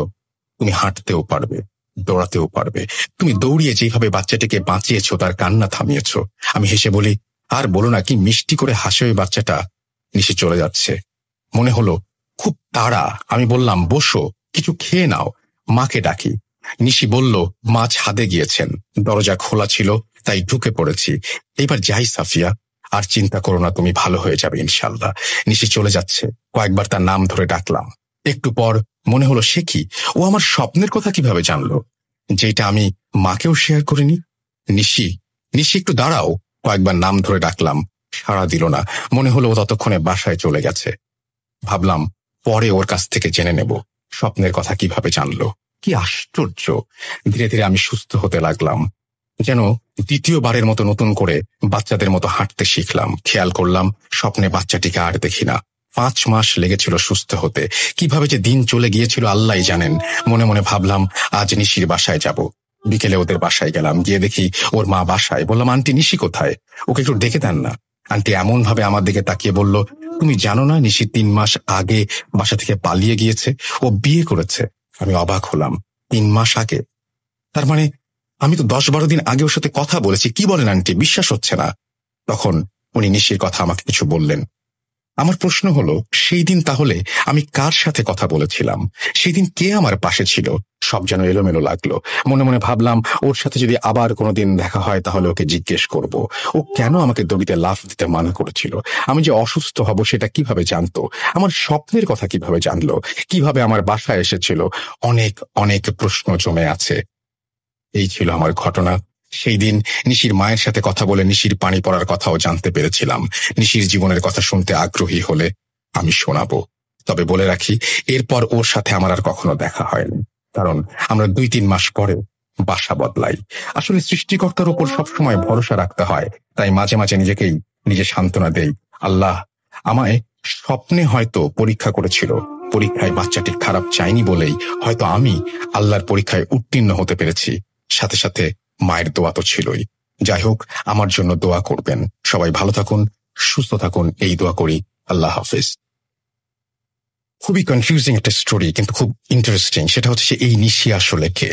তুমি হাঁটতেও পারবে, দৌড়াতেও পারবে। তুমি দৌড়িয়ে যেভাবে বাচ্চাটিকে বাঁচিয়েছো, তার কান্না থামিয়েছ। আমি হেসে বলি, আর বলো না, কি মিষ্টি করে হাসে ওই বাচ্চাটা। নিশি চলে যাচ্ছে। মনে হলো খুব তাড়া। আমি বললাম, বসো, কিছু খেয়ে নাও, মাকে ডাকি। নিশি বলল, মা ছাদে গিয়েছেন, দরজা খোলা ছিল তাই ঢুকে পড়েছি। এইবার যাই সাফিয়া, আর চিন্তা করো না, তুমি ভালো হয়ে যাবে ইনশাল্লাহ। নিশি চলে যাচ্ছে। কয়েকবার তার নাম ধরে ডাকলাম। একটু পর মনে হলো, সে কি, ও আমার স্বপ্নের কথা কিভাবে জানলো, যেটা আমি মাকেও শেয়ার করিনি। নিশি, নিশি একটু দাঁড়াও। কয়েকবার নাম ধরে ডাকলাম, সাড়া দিল না। মনে হলো ও ততক্ষণে বাসায় চলে গেছে। ভাবলাম পরে ওর কাছ থেকে জেনে নেব স্বপ্নের কথা কিভাবে জানলো। কি আশ্চর্য! ধীরে ধীরে আমি সুস্থ হতে লাগলাম, যেন দ্বিতীয়বারের মতো নতুন করে বাচ্চাদের মতো হাঁটতে শিখলাম। খেয়াল করলাম স্বপ্নে বাচ্চাটিকে আর দেখি না। 5 মাস লেগেছিল সুস্থ হতে। কিভাবে যে দিন চলে গিয়েছিল আল্লাহই জানেন। মনে মনে ভাবলাম আজ নিশির বাসায় যাব। বিকেলে ওদের বাসায় গেলাম। গিয়ে দেখি ওর মা বাসায়। বললাম, আন্টি, নিশি কোথায়? ওকে একটু ডেকে দেন না। আন্টি এমন ভাবে আমার দিকে তাকিয়ে বলল, তুমি জানো না নিশি 3 মাস আগে বাসা থেকে পালিয়ে গিয়েছে, ও বিয়ে করেছে। আমি অবাক হলাম। 3 মাস আগে? তার মানে আমি তো 10-12 দিন আগে ওর সাথে কথা বলেছি। কি বলেন আন্টি, বিশ্বাস হচ্ছে না। তখন উনি নিশির কথা আমাকে কিছু বললেন। আমার প্রশ্ন হলো, সেই দিন তাহলে আমি কার সাথে কথা বলেছিলাম? সেই দিন কে আমার পাশে ছিল? সব যেন এলোমেলো লাগলো। মনে মনে ভাবলাম ওর সাথে যদি আবার কোনোদিন দেখা হয় তাহলে ওকে জিজ্ঞেস করব, ও কেন আমাকে দড়িতে লাফ দিতে মানা করেছিল। আমি যে অসুস্থ হব সেটা কিভাবে জানতো? আমার স্বপ্নের কথা কিভাবে জানলো? কিভাবে আমার বাসায় এসেছিল? অনেক অনেক প্রশ্ন জমে আছে। এই ছিল আমার ঘটনা। সেই দিন নিশির মায়ের সাথে কথা বলে নিশির পানি পড়ার কথাও জানতে পেরেছিলাম। নিশির জীবনের কথা শুনতে আগ্রহী হলে আমি শোনাবো। তবে বলে রাখি, এরপর ওর সাথে আমার আর কখনো দেখা হয়নি, কারণ আমরা 2-3 মাস পরে বাসা বদলাই। আসলে সৃষ্টিকর্তার ওপর সবসময় ভরসা রাখতে হয়। তাই মাঝে মাঝে নিজে সান্ত্বনা দেই, আল্লাহ আমায় স্বপ্নে হয়তো পরীক্ষা করেছিল। পরীক্ষায় বাচ্চাটির খারাপ চাইনি বলেই হয়তো আমি আল্লাহর পরীক্ষায় উত্তীর্ণ হতে পেরেছি। সাথে সাথে মায়ের দোয়া তো ছিলই। যাই হোক, আমার জন্য দোয়া করবেন। সবাই ভালো থাকুন, সুস্থ থাকুন, এই দোয়া করি। আল্লাহ হাফেজ। খুবই কনফিউজিং একটা স্টোরি, কিন্তু খুব ইন্টারেস্টিং। সেটা হচ্ছে এই নিশি আসলে কে,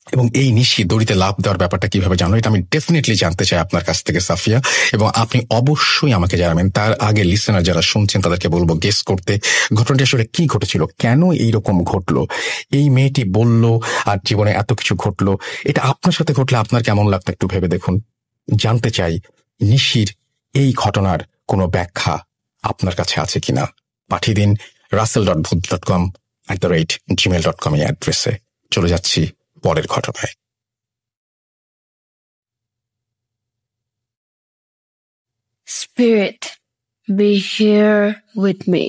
এবং এই নিশি দড়িতে লাফ দেওয়ার ব্যাপারটা কিভাবে জানো, এটা আমি ডেফিনেটলি জানতে চাই আপনার কাছ থেকে সাফিয়া, এবং আপনি অবশ্যই আমাকে জানাবেন। তার আগে লিসেনার যারা শুনছেন তাদেরকে বলবো গেস করতে ঘটনাটি আসলে কি ঘটেছিল, কেন এইরকম ঘটলো। এই মেয়েটি বলল আর জীবনে এত কিছু ঘটলো, এটা আপনার সাথে ঘটলে আপনার কেমন লাগতো একটু ভেবে দেখুন। জানতে চাই নিশির এই ঘটনার কোনো ব্যাখ্যা আপনার কাছে আছে কিনা। পাঠিয়ে দিন russell.bhuth.com@gmail.com এই অ্যাড্রেসে। চলে যাচ্ছি পরের ঘটনায়। Spirit, be here with me.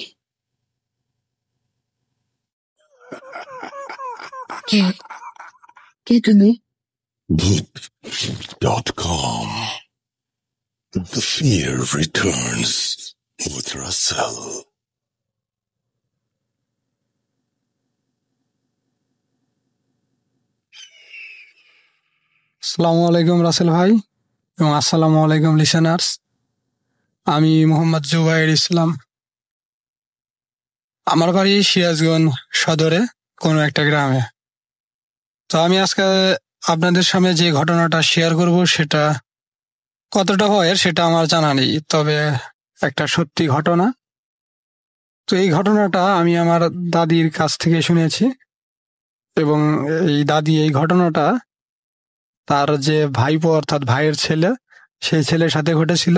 কে তুমি? Bhuth.com. The fear returns with Russell. আসসালামু আলাইকুম রাসেল ভাই এবং আসসালামু আলাইকুম লিসেনার্স। আমি মোহাম্মদ জুবাইর ইসলাম। আমার বাড়ি সিরাজগঞ্জ সদরে কোনো একটা গ্রামে। তো আমি আজকে আপনাদের সামনে যে ঘটনাটা শেয়ার করব সেটা কতটা হয় সেটা আমার জানা নেই, তবে একটা সত্যি ঘটনা। তো এই ঘটনাটা আমি আমার দাদির কাছ থেকে শুনেছি এবং এই দাদি এই ঘটনাটা তার যে ভাইপো অর্থাৎ ভাইয়ের ছেলে, সেই ছেলের সাথে ঘটেছিল।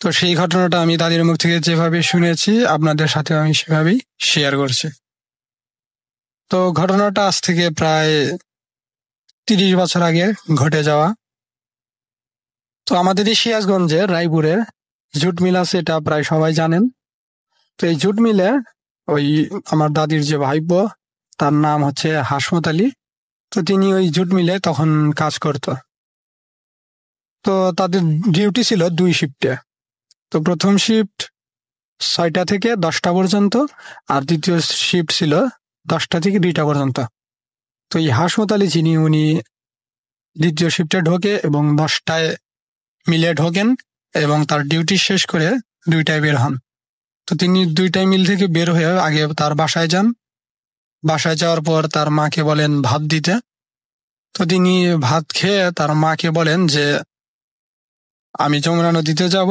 তো সেই ঘটনাটা আমি দাদির মুখ থেকে যেভাবে শুনেছি আপনাদের সাথে আমি সেভাবেই শেয়ার করছি। তো ঘটনাটা আজ থেকে প্রায় 30 বছর আগে ঘটে যাওয়া। তো আমাদের এই সিরাজগঞ্জের রায়পুরে জুট মিল আছে, এটা প্রায় সবাই জানেন। তো এই জুট মিলে ওই আমার দাদির যে ভাইপো, তার নাম হচ্ছে হাসমত আলী। তো তিনি ওই জুট মিলে তখন কাজ করত। তো তাদের ডিউটি ছিল 2 শিফটে। তো প্রথম শিফট 6টা থেকে 10টা পর্যন্ত, আর দ্বিতীয় শিফট ছিল 10টা থেকে 2টা পর্যন্ত। তো এই হাসমত আলী যিনি, উনি দ্বিতীয় শিফটে ঢোকে এবং 10টায় মিলে ঢোকেন এবং তার ডিউটি শেষ করে 2টায় বের হন। তো তিনি 2টায় মিল থেকে বের হয়ে আগে তার বাসায় যান। বাসায় যাওয়ার পর তার মাকে বলেন ভাত দিতে। তো তিনি ভাত খেয়ে তার মাকে বলেন যে আমি যমুনা নদীতে যাব।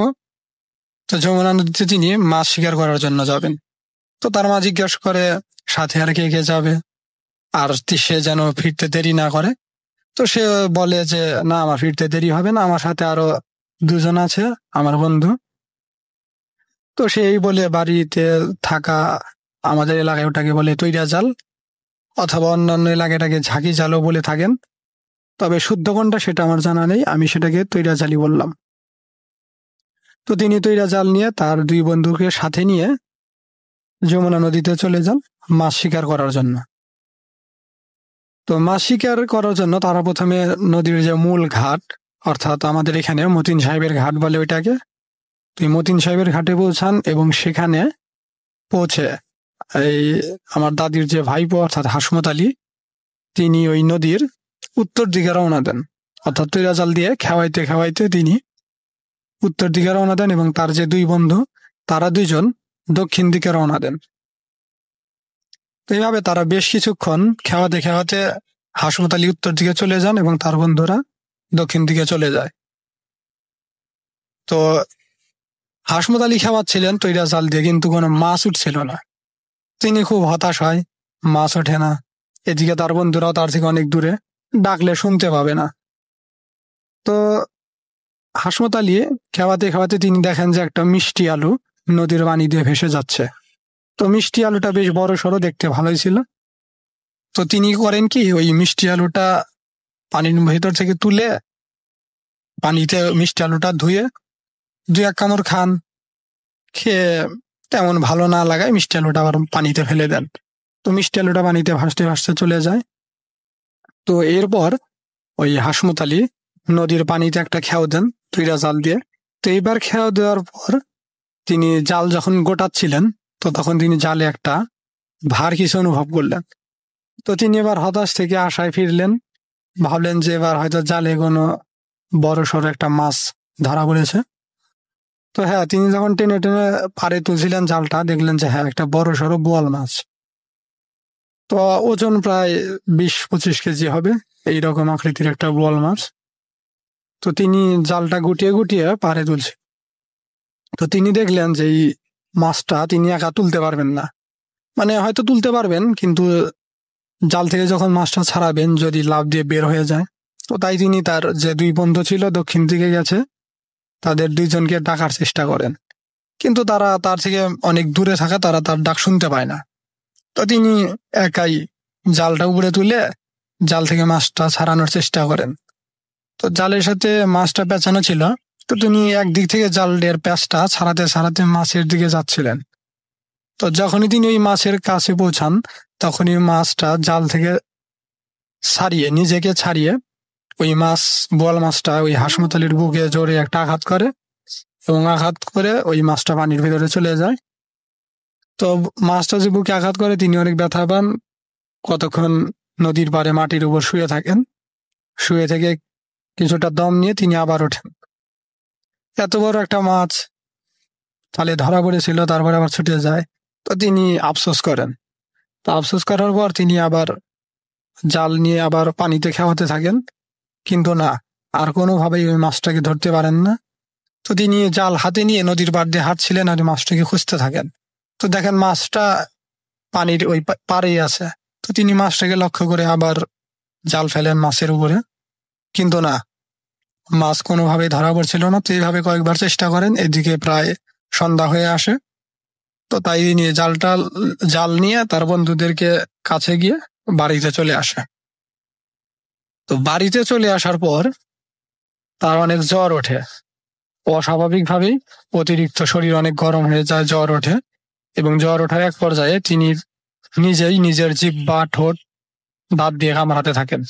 তো যমুনা নদীতে তিনি মাছ শিকার করার জন্য যাবেন। তো তার মা জিজ্ঞাসা করে সাথে আর কে কে যাবে, আর সে যেন ফিরতে দেরি না করে। তো সে বলে যে না, আমার ফিরতে দেরি হবে না, আমার সাথে আরো 2 জন আছে আমার বন্ধু। তো সেই বলে বাড়িতে থাকা, আমাদের এলাকায় ওটাকে বলে তৈরা জাল, অথবা অন্যান্য এলাকাটাকে ঝাঁকি জালও বলে থাকেন। তবে শুদ্ধ কোনটা সেটা আমার জানা নেই, আমি সেটাকে তৈরা জালই বললাম। তো তিনি তৈরা জাল নিয়ে তার 2 বন্ধুকে সাথে নিয়ে যমুনা নদীতে চলে যান মাছ শিকার করার জন্য। তো মাছ শিকার করার জন্য তারা প্রথমে নদীর যে মূল ঘাট, অর্থাৎ আমাদের এখানে মতিন সাহেবের ঘাট বলে ওইটাকে, তো মতিন সাহেবের ঘাটে পৌঁছান এবং সেখানে পৌঁছে এই আমার দাদির যে ভাইপো অর্থাৎ হাসমত আলী, তিনি ওই নদীর উত্তর দিকে রওনা দেন। অর্থাৎ তৈরা জাল দিয়ে খেওয়াইতে খেওয়াইতে তিনি উত্তর দিকে রওনা দেন এবং তার যে 2 বন্ধু, তারা 2 জন দক্ষিণ দিকে রওনা দেন। তো এইভাবে তারা বেশ কিছুক্ষণ খেওয়াতে খেওয়াতে হাসমত আলী উত্তর দিকে চলে যান এবং তার বন্ধুরা দক্ষিণ দিকে চলে যায়। তো হাসমত আলী খেওয়াচ্ছিলেন তৈরা জাল দিয়ে, কিন্তু কোনো মাছ উঠছিল না। তিনি খুব হতাশ হয়, মাছ ওঠে না। এদিকে তার বন্ধুরাও তার থেকে অনেক দূরে, ডাকলে শুনতে পাবে না। তো হাসমত আলী খেওয়াতে খেওয়াতে তিনি দেখেন যে একটা মিষ্টি আলু নদীর পানি দিয়ে ভেসে যাচ্ছে। তো মিষ্টি আলুটা বেশ বড় সড়ো, দেখতে ভালোই ছিল। তো তিনি করেন কি, ওই মিষ্টি আলুটা পানির ভেতর থেকে তুলে পানিতে মিষ্টি আলুটা ধুয়ে 2-1 কামড় খান। খেয়ে তেমন ভালো না লাগায় মিষ্টি আলুটা আবার পানিতে ফেলে দেন। তো মিষ্টি আলুটা পানিতে ভাসতে ভাসতে চলে যায়। তো এরপর ওই হাসমত আলী নদীর পানিতে একটা খেয়াও দেন তৈরা জাল দিয়ে। তো এইবার খেয়াও দেওয়ার পর তিনি জাল যখন গোটাচ্ছিলেন, তো তখন তিনি জালে একটা ভার কিছু অনুভব করলেন। তো তিনি এবার হতাশ থেকে আশায় ফিরলেন, ভাবলেন যে এবার হয়তো জালে কোনো বড় সড়ো একটা মাছ ধরা পড়েছে। তো হ্যাঁ, তিনি যখন টেনে টেনে পাড়ে তুলছিলেন জালটা, দেখলেন যে হ্যাঁ, একটা বড় সড়ো বোয়াল মাছ। তো ওজন প্রায় 20-25 কেজি হবে, এইরকম আকৃতির একটা বোয়াল মাছ। তো তিনি জালটা গুটিয়ে গুটিয়ে পাড়ে তুলছেন। তো তিনি দেখলেন যে এই মাছটা তিনি একা তুলতে পারবেন না, মানে হয়তো তুলতে পারবেন, কিন্তু জাল থেকে যখন মাছটা ছাড়াবেন যদি লাফ দিয়ে বের হয়ে যায়। তো তাই তিনি তার যে 2 বন্ধু ছিল দক্ষিণ দিকে গেছে, তাদের 2 জনকে ডাকার চেষ্টা করেন, কিন্তু তারা তার থেকে অনেক দূরে থাকা, তারা তার ডাক শুনতে পায় না। তো তিনি একাই জালটা উপরে তুলে জাল থেকে মাছটা ছাড়ানোর চেষ্টা করেন। তো জালের সাথে মাছটা পেঁচানো ছিল, তো তিনি একদিক থেকে জালের প্যাঁচটা ছাড়াতে ছাড়াতে মাছের দিকে যাচ্ছিলেন। তো যখনই তিনি ওই মাছের কাছে পৌঁছান, তখনই মাছটা জাল থেকে নিজেকে ছাড়িয়ে ওই মাছ, বোয়াল মাছটা ওই হাসমত আলীর বুকে জোরে একটা আঘাত করে এবং আঘাত করে ওই মাছটা পানির ভিতরে চলে যায়। তো মাছটা যে বুকে আঘাত করে তিনি অনেক ব্যথা পান, কতক্ষণ নদীর পাড়ে মাটির উপর শুয়ে থাকেন। শুয়ে থেকে কিছুটা দম নিয়ে তিনি আবার ওঠেন। এত বড় একটা মাছ তাহলে ধরা পড়েছিল, তারপরে আবার ছুটে যায়। তো তিনি আফসোস করেন। তো আফসোস করার পর তিনি আবার জাল নিয়ে আবার পানিতে খেওয়াতে থাকেন, কিন্তু না, আর কোনোভাবেই ওই মাছটাকে ধরতে পারেন না। তো তিনি জাল হাতে নিয়ে নদীর পাড় দিয়ে হাঁটছিলেন আর মাছটাকে খুঁজতে থাকেন। তো দেখেন মাছটা পানির ওই পাড়েই আছে। তো তিনি মাছটাকে লক্ষ্য করে আবার জাল ফেলেন মাছের উপরে, কিন্তু না, মাছ কোনোভাবেই ধরা পড়ছিল না। তো এইভাবে কয়েকবার চেষ্টা করেন, এদিকে প্রায় সন্ধ্যা হয়ে আসে। তো তাই নিয়ে জাল নিয়ে তার বন্ধুদেরকে কাছে গিয়ে বাড়িতে চলে আসে। তো বাড়িতে চলে আসার পর তার অনেক জ্বর ওঠে, অস্বাভাবিকভাবেই অতিরিক্ত শরীর অনেক গরম হয়ে যায়, জ্বর ওঠে। এবং জ্বর ওঠার এক পর্যায়ে তিনি নিজেই নিজের জিহ্বা, ঠোঁট, দাঁত দিয়ে কামড়াতে থাকেন।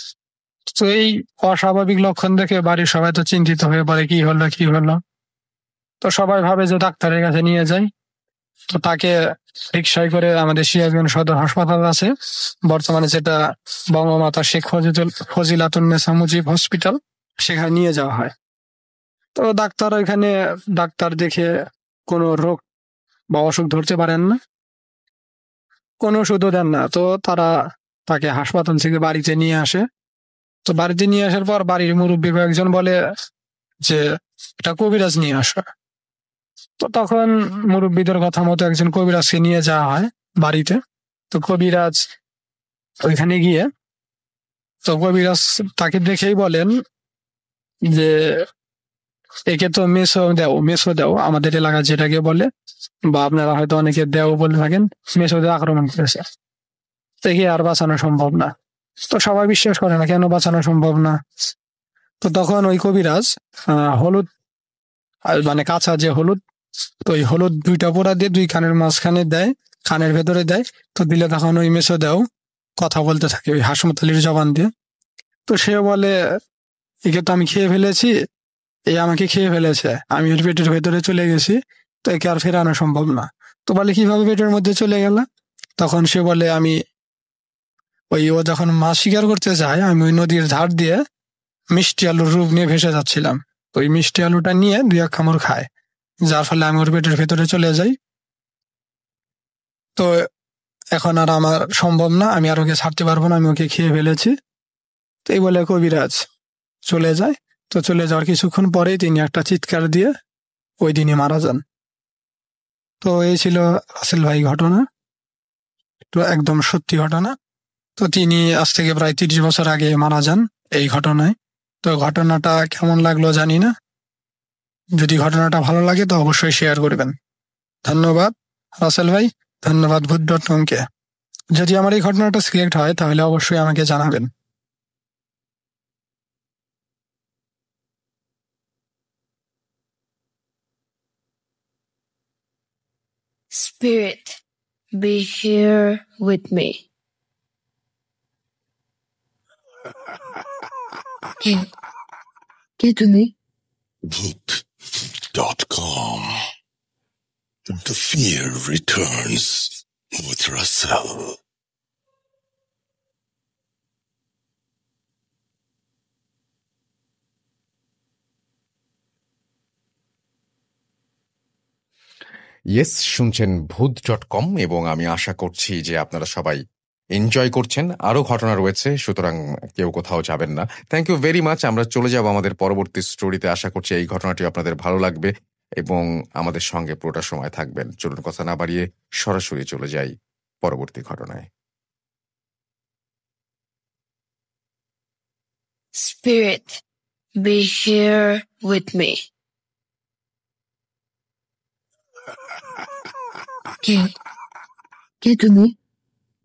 তো এই অস্বাভাবিক লক্ষণ দেখে বাড়ির সবাই তো চিন্তিত হয়ে পড়ে, কি হলো। তো সবাই ভাবে যে ডাক্তারের কাছে নিয়ে যায়। তো তাকে রিকশায় করে আমাদের সিরাজগঞ্জ সদর হাসপাতাল আছে বর্তমানে, যেটা বঙ্গমাতা শেখ ফজিলাতুন্নেসা মুজিব হসপিটাল, সেখানে নিয়ে যাওয়া হয়। তো ডাক্তার দেখে কোনো রোগ বা অসুখ ধরতে পারেন না, কোনো ওষুধও দেন না। তো তারা তাকে হাসপাতাল থেকে বাড়িতে নিয়ে আসে। তো বাড়িতে নিয়ে আসার পর বাড়ির মুরব্বী কয়েকজন বলে যে এটা কবিরাজ নিয়ে আসা। তো তখন মুরব্বীদের কথা মতো একজন কবিরাজকে নিয়ে যাওয়া হয় বাড়িতে। তো কবিরাজ ওইখানে গিয়ে, তো কবিরাজ তাকে দেখেই বলেন যে একে তো মেসো দেও আমাদের এলাকা যেটাকে বলে, বা আপনারা হয়তো অনেকে দেও বলে থাকেন, মেসো দেও আক্রমণ করেছে, একে আর বাঁচানো সম্ভব না। তো সবাই বিশ্বাস করে না, কেন বাঁচানো সম্ভব না। তো তখন ওই কবিরাজ হলুদ, মানে কাঁচা যে হলুদ, তো ওই হলুদ 2টা পোড়া দিয়ে 2 কানের মাঝখানে দেয়, কানের ভেতরে দেয়। তো দিলে তখন ওই মেসো দেও কথা বলতে থাকে ওই হাসমতালির জবান দিয়ে। তো সে বলে একে তো আমি খেয়ে ফেলেছি, এই আমাকে খেয়ে ফেলেছে, আমি ওর পেটের ভেতরে চলে গেছি, তো একে আর ফেরানো সম্ভব না। তো বলে কিভাবে পেটের মধ্যে চলে গেল? তখন সে বলে ও যখন মাছ শিকার করতে যায়, আমি ওই নদীর ধার দিয়ে মিষ্টি আলুর রূপ নিয়ে ভেসে যাচ্ছিলাম। তো ওই মিষ্টি আলুটা নিয়ে 2-1 কামড় খায়, যার ফলে আমি ওর পেটের ভেতরে চলে যাই। তো এখন আর আমার সম্ভব না, আমি আর ওকে ছাড়তে পারবো না, আমি ওকে খেয়ে ফেলেছি। তো এই বলে কবিরাজ চলে যায়। তো চলে যাওয়ার কিছুক্ষণ পরেই তিনি একটা চিৎকার দিয়ে ওই দিনই মারা যান। তো এই ছিল রাসেল ভাই ঘটনা, তো একদম সত্যি ঘটনা। তো তিনি আজ থেকে প্রায় 30 বছর আগে মারা যান এই ঘটনায়। তো ঘটনাটা কেমন লাগলো জানি না, যদি ঘটনাটা ভালো লাগে তো অবশ্যই শেয়ার করবেন। ধন্যবাদ রাসেল ভাই, ধন্যবাদ ভূত.com-কে। যদি আমার এই ঘটনাটা সিলেক্ট হয় তাহলে অবশ্যই আমাকে জানাবেন। Spirit, be here with me. কে তুমি? Book.com. The fear returns with Russell. Yes, শুনছেন ভূত.com এবং আমি আশা করছি যে আপনারা সবাই এনজয় করছেন। আরো ঘটনা রয়েছে, সুতরাং কেউ কোথাও যাবেন না। Thank you very much. আমরা চলে যাব আমাদের পরবর্তী স্টোরিতে। আশা করছি এই ঘটনাটি আপনাদের ভালো লাগবে এবং আমাদের সঙ্গে পুরোটা সময় থাকবেন। চলুন কথা না বাড়িয়ে সরাসরি চলে যাই পরবর্তী ঘটনায়। Spirit, be here with me. কে তুমি?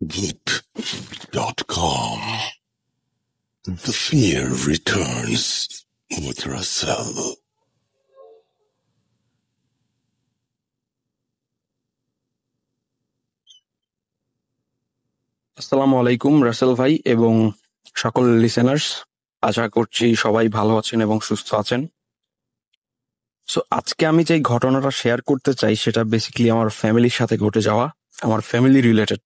Book.com. The fear returns with Russell. আসসালামু আলাইকুম রাসেল ভাই এবং সকল লিসেনার্স, আশা করছি সবাই ভালো আছেন এবং সুস্থ আছেন। সো আজকে আমি যে ঘটনাটা শেয়ার করতে চাই সেটা বেসিক্যালি আমার ফ্যামিলির সাথে ঘটে যাওয়া, আমার ফ্যামিলি রিলেটেড।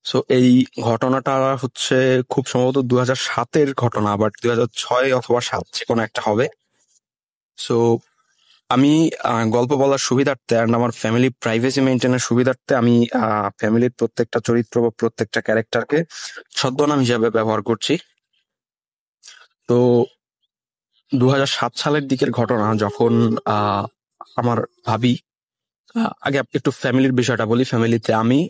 সো এই ঘটনাটা হচ্ছে খুব সম্ভবত 2007-এর ঘটনা, বাট 2006 অথবা 7 যে কোনো একটা হবে। সো আমি গল্প বলার সুবিধার্থে আর আমার ফ্যামিলি প্রাইভেসি মেনটেনের সুবিধার্থে আমি ফ্যামিলির প্রত্যেকটা চরিত্র বা প্রত্যেকটা ক্যারেক্টারকে ছদ্মনাম হিসাবে ব্যবহার করছি। তো 2007 সালের দিকের ঘটনা, যখন আমার ভাবি, আগে একটু ফ্যামিলির বিষয়টা বলি। ফ্যামিলিতে আমি,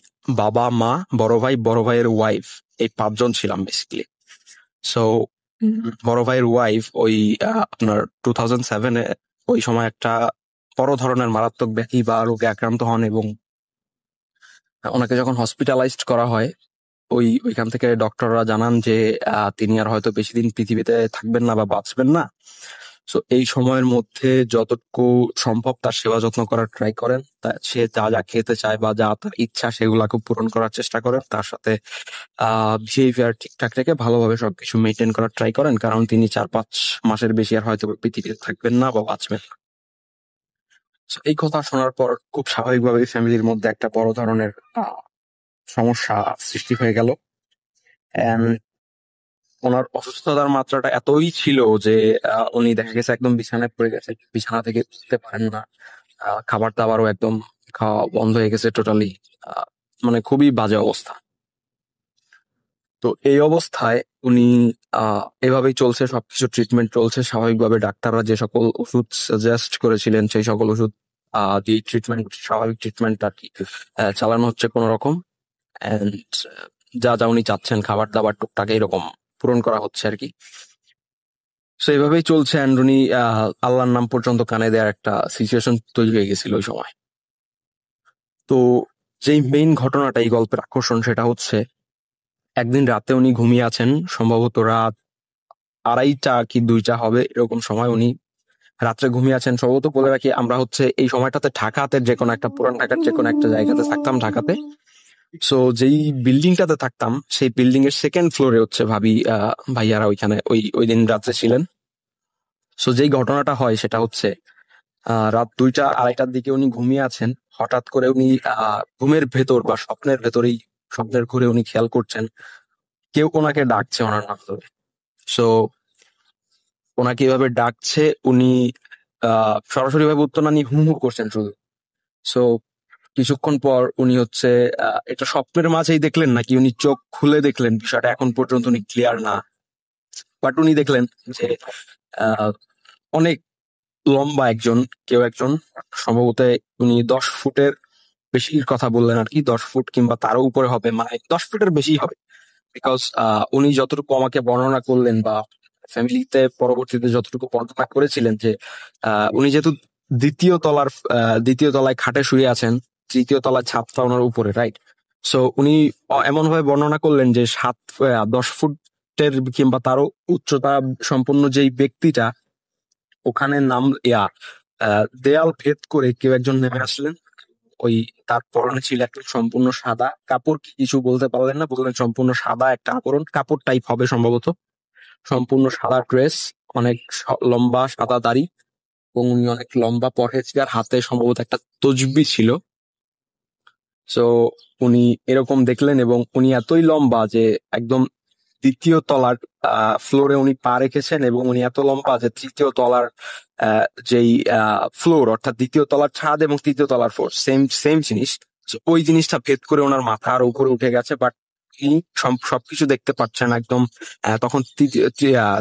বাবা, মা, বড় ভাই, বড় ভাইয়ের ওয়াইফ, এই 5 জন ছিলাম বেসিক্যালি। সো বড় ভাইয়ের ওয়াইফ ওই আপনার 2007-এ ওই সময় একটা বড় ধরনের মারাত্মক ব্যাধি বা রোগে আক্রান্ত হন, এবং ওনাকে যখন হসপিটালাইজড করা হয় ওইখান থেকে ডক্টররা জানান যে তিনি আর হয়তো বেশি দিন পৃথিবীতে থাকবেন না বা বাঁচবেন না। সো এই সময়ের মধ্যে যতটুকু সম্ভব তার সেবা যত্ন করার ট্রাই করেন, সে যা যা খেতে চায় বা যা তার ইচ্ছা সেগুলাকে পূরণ করার চেষ্টা করেন, তার সাথে বিহেভিয়ার ঠিকঠাক রেখে ভালোভাবে সবকিছু মেনটেন করার ট্রাই করেন, কারণ তিনি 4-5 মাসের বেশি আর হয়তো পৃথিবীতে থাকবেন না বা বাঁচবেন না। এই কথা শোনার পর খুব স্বাভাবিকভাবে ফ্যামিলির মধ্যে একটা বড় ধরনের সমস্যা সৃষ্টি হয়ে গেল। ওনার অসুস্থতার মাত্রাটা এতই ছিল যে উনি দেখা গেছে একদম বিছানায় পড়ে গেছে, বিছানা থেকে উঠতে পারেন না, খাবার দাবারও একদম খাওয়া বন্ধ হয়ে গেছে টোটালি, মানে খুবই বাজে অবস্থা। তো এই অবস্থায় উনি এভাবেই চলছে, সবকিছু ট্রিটমেন্ট চলছে স্বাভাবিকভাবে। ডাক্তাররা যে সকল ওষুধ সাজেস্ট করেছিলেন সেই সকল ওষুধ দিয়ে ট্রিটমেন্ট, স্বাভাবিক ট্রিটমেন্ট আর কি চালানো হচ্ছে কোন রকম। অ্যান্ড যা যা উনি চাচ্ছেন, খাবার দাবার টুকটাক এরকম পূরণ করা হচ্ছে আর কি। সো এইভাবেই চলছে। অ্যান্ড উনি আল্লাহর নাম পর্যন্ত কানে দেওয়ার একটা সিচুয়েশন তৈরি হয়ে গেছিল ওই সময়। তো যেই মেইন ঘটনাটা এই গল্পের আকর্ষণ, সেটা হচ্ছে একদিন রাতে উনি ঘুমিয়ে আছেন, সম্ভবত রাত 2:30 কি 2টা হবে এরকম সময় উনি রাত্রে ঘুমিয়ে আছেন। সম্ভবত বলে রাখি, আমরা হচ্ছে এই সময়টাতে ঢাকাতে যে কোনো একটা, পুরান ঢাকার যে কোনো একটা জায়গাতে থাকতাম, ঢাকাতে। সো যেই বিল্ডিংটাতে থাকতাম সেই বিল্ডিং এর 2nd ফ্লোরে হচ্ছে ভাইয়ারা ওইখানে ওই দিন রাত্রে ছিলেন। সো যেই ঘটনাটা হয় সেটা হচ্ছে রাত 2টা 2:30টার দিকে উনি ঘুমিয়ে আছেন। হঠাৎ করে উনি ঘুমের ভেতর বা স্বপ্নের ঘুরে উনি খেয়াল করছেন কেউ ওনাকে ডাকছে ওনার নাম ধরে। সো ওনাকে এভাবে ডাকছে, উনি সরাসরি ভাবে উত্তর না নিয়ে হু হু করছেন শুধু। সো কিছুক্ষণ পর উনি হচ্ছে এটা স্বপ্নের মাঝেই দেখলেন নাকি উনি চোখ খুলে দেখলেন, বিষয়টা এখন পর্যন্ত উনি ক্লিয়ার না। বাট উনি দেখলেন যে অনেক লম্বা কেউ একজন, সম্ভবত উনি 10 ফুটের বেশির কথা বললেন আর কি, 10 ফুট কিংবা তারও উপরে হবে, মানে 10 ফুটের বেশি হবে। বিকজ উনি যতটুকু আমাকে বর্ণনা করলেন বা ফ্যামিলিতে পরবর্তীতে যতটুকু বর্ণনা করেছিলেন, যে উনি যেহেতু দ্বিতীয় তলায় খাটে শুয়ে আছেন, 3য় তলায় ছাদটা ওনার উপরে, রাইট? সো উনি এমন ভাবে বর্ণনা করলেন যে 10 ফুটের কিংবা তারও উচ্চতা সম্পন্ন যেই ব্যক্তিটা, ওখানে দেয়াল ভেদ করে কেউ একজন নেমে আসলেন। তার পরনে ছিল একটা সম্পূর্ণ সাদা কাপড়, কিছু বলতে পারলেন না, বললেন সম্পূর্ণ সাদা একটা কাপড় টাইপ হবে সম্ভবত, সম্পূর্ণ সাদা ড্রেস, অনেক লম্বা সাদা দাড়ি, এবং উনি অনেক লম্বা পরহেজগার, হাতে সম্ভবত একটা তসবিহ ছিল। সো উনি এরকম দেখলেন, এবং উনি এতই লম্বা যে একদম 2য় তলার ফ্লোরে উনি পা রেখেছেন, এবং উনি এত লম্বা যে 3য় তলার যেই ফ্লোর, অর্থাৎ 2য় তলার ছাদ এবং 3য় তলার ফ্লোর সেম জিনিস, ওই জিনিসটা ভেদ করে ওনার মাথার উপরে উঠে গেছে। বাট তিনি সবকিছু দেখতে পাচ্ছেন একদম। তখন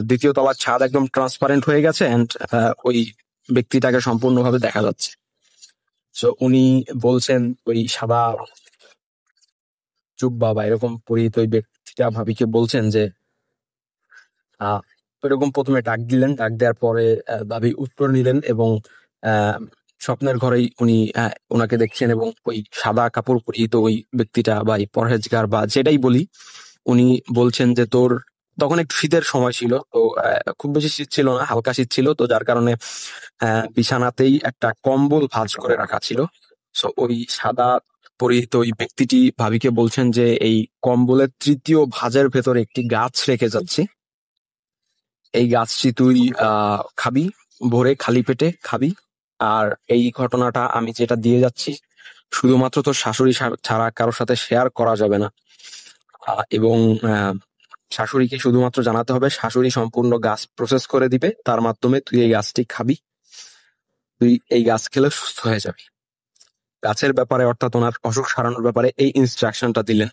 2য় তলার ছাদ একদম ট্রান্সপারেন্ট হয়ে গেছে, অ্যান্ড ওই ব্যক্তিটাকে সম্পূর্ণভাবে দেখা যাচ্ছে। সো উনি বলছেন, ওই সাদা জুব্বা বা এরকম পরিহিত ওই ব্যক্তিটা ভাবিকে বলছেন যে ওইরকম প্রথমে ডাক দিলেন, ডাক দেওয়ার পরে ভাবি উত্তর নিলেন, এবং স্বপ্নের ঘরেই উনি ওনাকে দেখছেন, এবং ওই সাদা কাপড় পরিহিত ওই ব্যক্তিটা বা এই পরহেজগার বা যেটাই বলি, উনি বলছেন যে তখন একটু শীতের সময় ছিল, তো খুব বেশি শীত ছিল না, হালকা শীত ছিল, তো যার কারণে বিছানাতেই একটা কম্বল ভাঁজ করে রাখা ছিল। সো ওই সাদা পরিহিত ওই ব্যক্তিটি ভাবিকে বলছেন যে এই কম্বলের 3য় ভাঁজের ভেতরে একটি গাছ রেখে যাচ্ছি, এই গাছটি তুই খাবি, ভরে খালি পেটে খাবি। আর এই ঘটনাটা আমি যেটা দিয়ে যাচ্ছি শুধুমাত্র তোর শাশুড়ি ছাড়া কারোর সাথে শেয়ার করা যাবে না। এবং শাশুড়িকে শুধুমাত্র জানাতে হবে, শাশুড়ি সম্পূর্ণ গাছ প্রসেস করে দিবে, তার মাধ্যমে তুই এই গাছটি খাবি, তুই এই গাছ খেলে সুস্থ হয়ে যাবি। গাছের ব্যাপারে অর্থাৎ ওনার অসুখ সারানোর ব্যাপারে এই ইনস্ট্রাকশনটা দিলেন।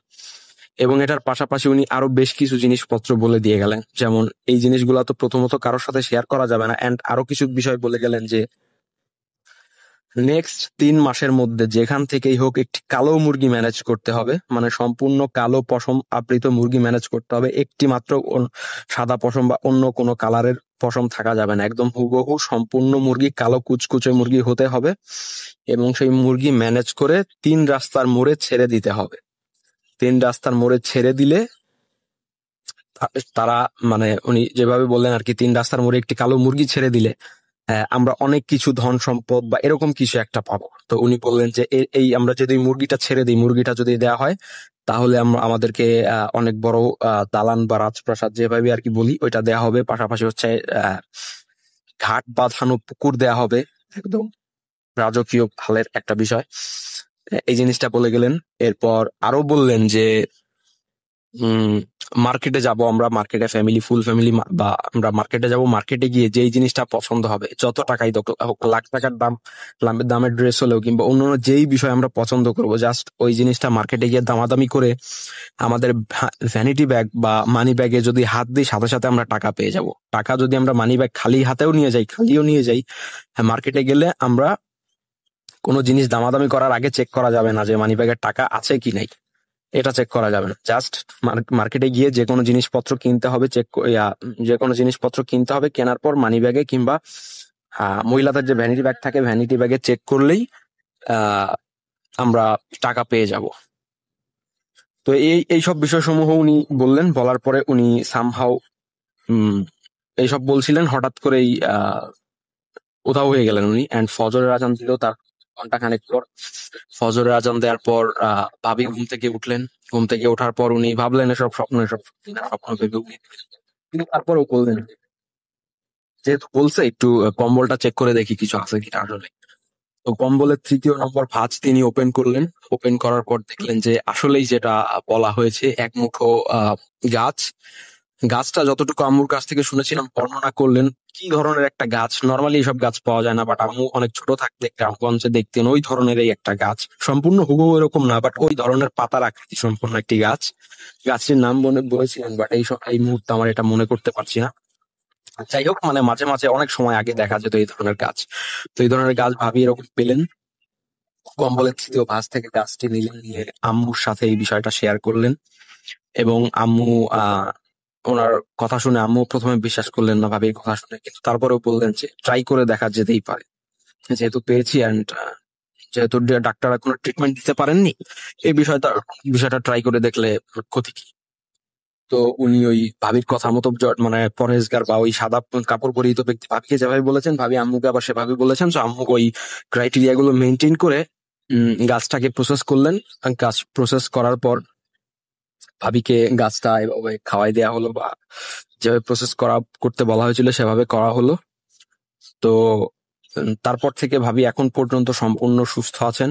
এবং এটার পাশাপাশি উনি আরো বেশ কিছু জিনিসপত্র বলে দিয়ে গেলেন, যেমন এই জিনিসগুলো তো প্রথমত কারোর সাথে শেয়ার করা যাবে না, এন্ড আরো কিছু বিষয় বলে গেলেন যে নেক্সট 3 মাসের মধ্যে যেখান থেকেই হোক একটি কালো মুরগি ম্যানেজ করতে হবে, মানে সম্পূর্ণ কালো পশম আবৃত মুরগি ম্যানেজ করতে হবে। একটি মাত্র সাদা পশম বা অন্য কোনো কালারের পশম থাকা যাবে না, একদম হুবহু সম্পূর্ণ মুরগি কালো কুচকুচে মুরগি হতে হবে। এবং সেই মুরগি ম্যানেজ করে 3 রাস্তার মোড়ে ছেড়ে দিতে হবে। 3 রাস্তার মোড়ে ছেড়ে দিলে তারা, মানে উনি যেভাবে বললেন আর কি, 3 রাস্তার মোড়ে একটি কালো মুরগি ছেড়ে দিলে আমরা অনেক কিছু ধন সম্পদ বা এরকম কিছু একটা পাবো। তো উনি বললেন যে এই আমরা যদি মুরগিটা ছেড়ে দিই, মুরগিটা যদি দেওয়া হয় তাহলে আমরা আমাদেরকে অনেক বড় দালান বা রাজপ্রাসাদ যেভাবে আর কি বলি ওইটা দেয়া হবে। পাশাপাশি হচ্ছে ঘাট বাঁধানো পুকুর দেয়া হবে, একদম রাজকীয় হালের একটা বিষয়। এই জিনিসটা বলে গেলেন। এরপর আরো বললেন যে মার্কেটে যাব আমরা, মার্কেটে ফুল ফ্যামিলি বা আমরা মার্কেটে যাব, মার্কেটে গিয়ে যেই জিনিসটা পছন্দ হবে, যত টাকাই হোক, লাখ টাকার দামের ড্রেস হলেও কিংবা অন্যান্য যেই বিষয় আমরা পছন্দ করব, জাস্ট ওই জিনিসটা মার্কেটে গিয়ে দামাদামি করে আমাদের ভ্যানিটি ব্যাগ বা মানি ব্যাগে যদি হাত দিই সাথে সাথে আমরা টাকা পেয়ে যাব। টাকা যদি আমরা মানি ব্যাগ খালি হাতেও নিয়ে যাই, খালিও নিয়ে যাই, মার্কেটে গেলে আমরা কোনো জিনিস দামাদামি করার আগে চেক করা যাবে না যে মানি ব্যাগের টাকা আছে কি নাই, এটা চেক করা যাবে না। জাস্ট মার্কেটে গিয়ে যে কোনো জিনিসপত্র কিনতে হবে, কেনার পর মানি ব্যাগে কিংবা মহিলাদের যে ভ্যানিটি ব্যাগ থাকে ভ্যানিটি ব্যাগে চেক করলেই আমরা টাকা পেয়ে যাব। তো এইসব বিষয়সমূহ উনি বললেন। বলার পরে উনি সামহাউ এইসব বলছিলেন, হঠাৎ করেই উধাও হয়ে গেলেন উনি। অ্যান্ড ফজরের আজান দিল তার ঘন্টাখানেক পর। ফজরের আজান দেওয়ার পর ভাবি ঘুম থেকে উঠলেন। ঘুম থেকে ওঠার পর উনি ভাবলেন এসব স্বপ্ন ভেবে উনি, কিন্তু তারপরেও বললেন যেহেতু বলছে একটু কম্বলটা চেক করে দেখি কিছু আছে কিনা আসলে। তো কম্বলের 3য় নম্বর ভাঁজ তিনি ওপেন করলেন। ওপেন করার পর দেখলেন যে আসলেই যেটা বলা হয়েছে, এক মুঠো গাছটা যতটুকু আম্মুর কাছ থেকে শুনেছিলাম বর্ণনা করলেন কি ধরনের একটা গাছ। নর্মালি এইসব গাছ পাওয়া যায় না, বাট আম্মু অনেক ছোট থাকতে গ্রামগঞ্জে দেখতেন ওই ধরনের একটা গাছ, সম্পূর্ণ হুবহু এরকম না, বাট ওই ধরনের পাতার আকৃতি সম্পূর্ণ একটি গাছ। গাছটির নাম বলেছিলেন, বাট এই মুহূর্তে আমার এটা মনে করতে পারছি না। যাই হোক, মানে মাঝে মাঝে অনেক সময় আগে দেখা যেত এই ধরনের গাছ। তো এই ধরনের গাছ ভাবি এরকম পেলেন। কম্বলের 3য় ভাঁজ থেকে গাছটি নিলেন, নিয়ে আম্মুর সাথে এই বিষয়টা শেয়ার করলেন। এবং আম্মু ওনার কথা শুনে, আম্মু প্রথমে বিশ্বাস করলেন না ভাবির কথা শুনে, কিন্তু তারপরেও বললেন যে ট্রাই করে দেখা যেতেই পারে, যেহেতু পেয়েছি অ্যান্ড যেহেতু ডাক্তাররা কোনো ট্রিটমেন্ট দিতে পারেননি, এই বিষয়টা ট্রাই করে দেখলে ক্ষতি কি। তো উনি ওই ভাবির কথা মতো, মানে পরহেজগার বা ওই সাদা কাপড় পরিহিত ব্যক্তি ভাবিকে যেভাবে বলেছেন, ভাবি আম্মুকে আবার সেভাবে বলেছেন। তো আম্মু ওই ক্রাইটেরিয়া গুলো মেনটেন করে গাছটাকে প্রসেস করলেন। গাছ প্রসেস করার পর ভাবিকে গাছটা এভাবে খাওয়াই দেওয়া হলো, বা যেভাবে প্রসেস করতে বলা হয়েছিল সেভাবে করা হলো। তো তারপর থেকে ভাবি এখন পর্যন্ত সম্পূর্ণ সুস্থ আছেন।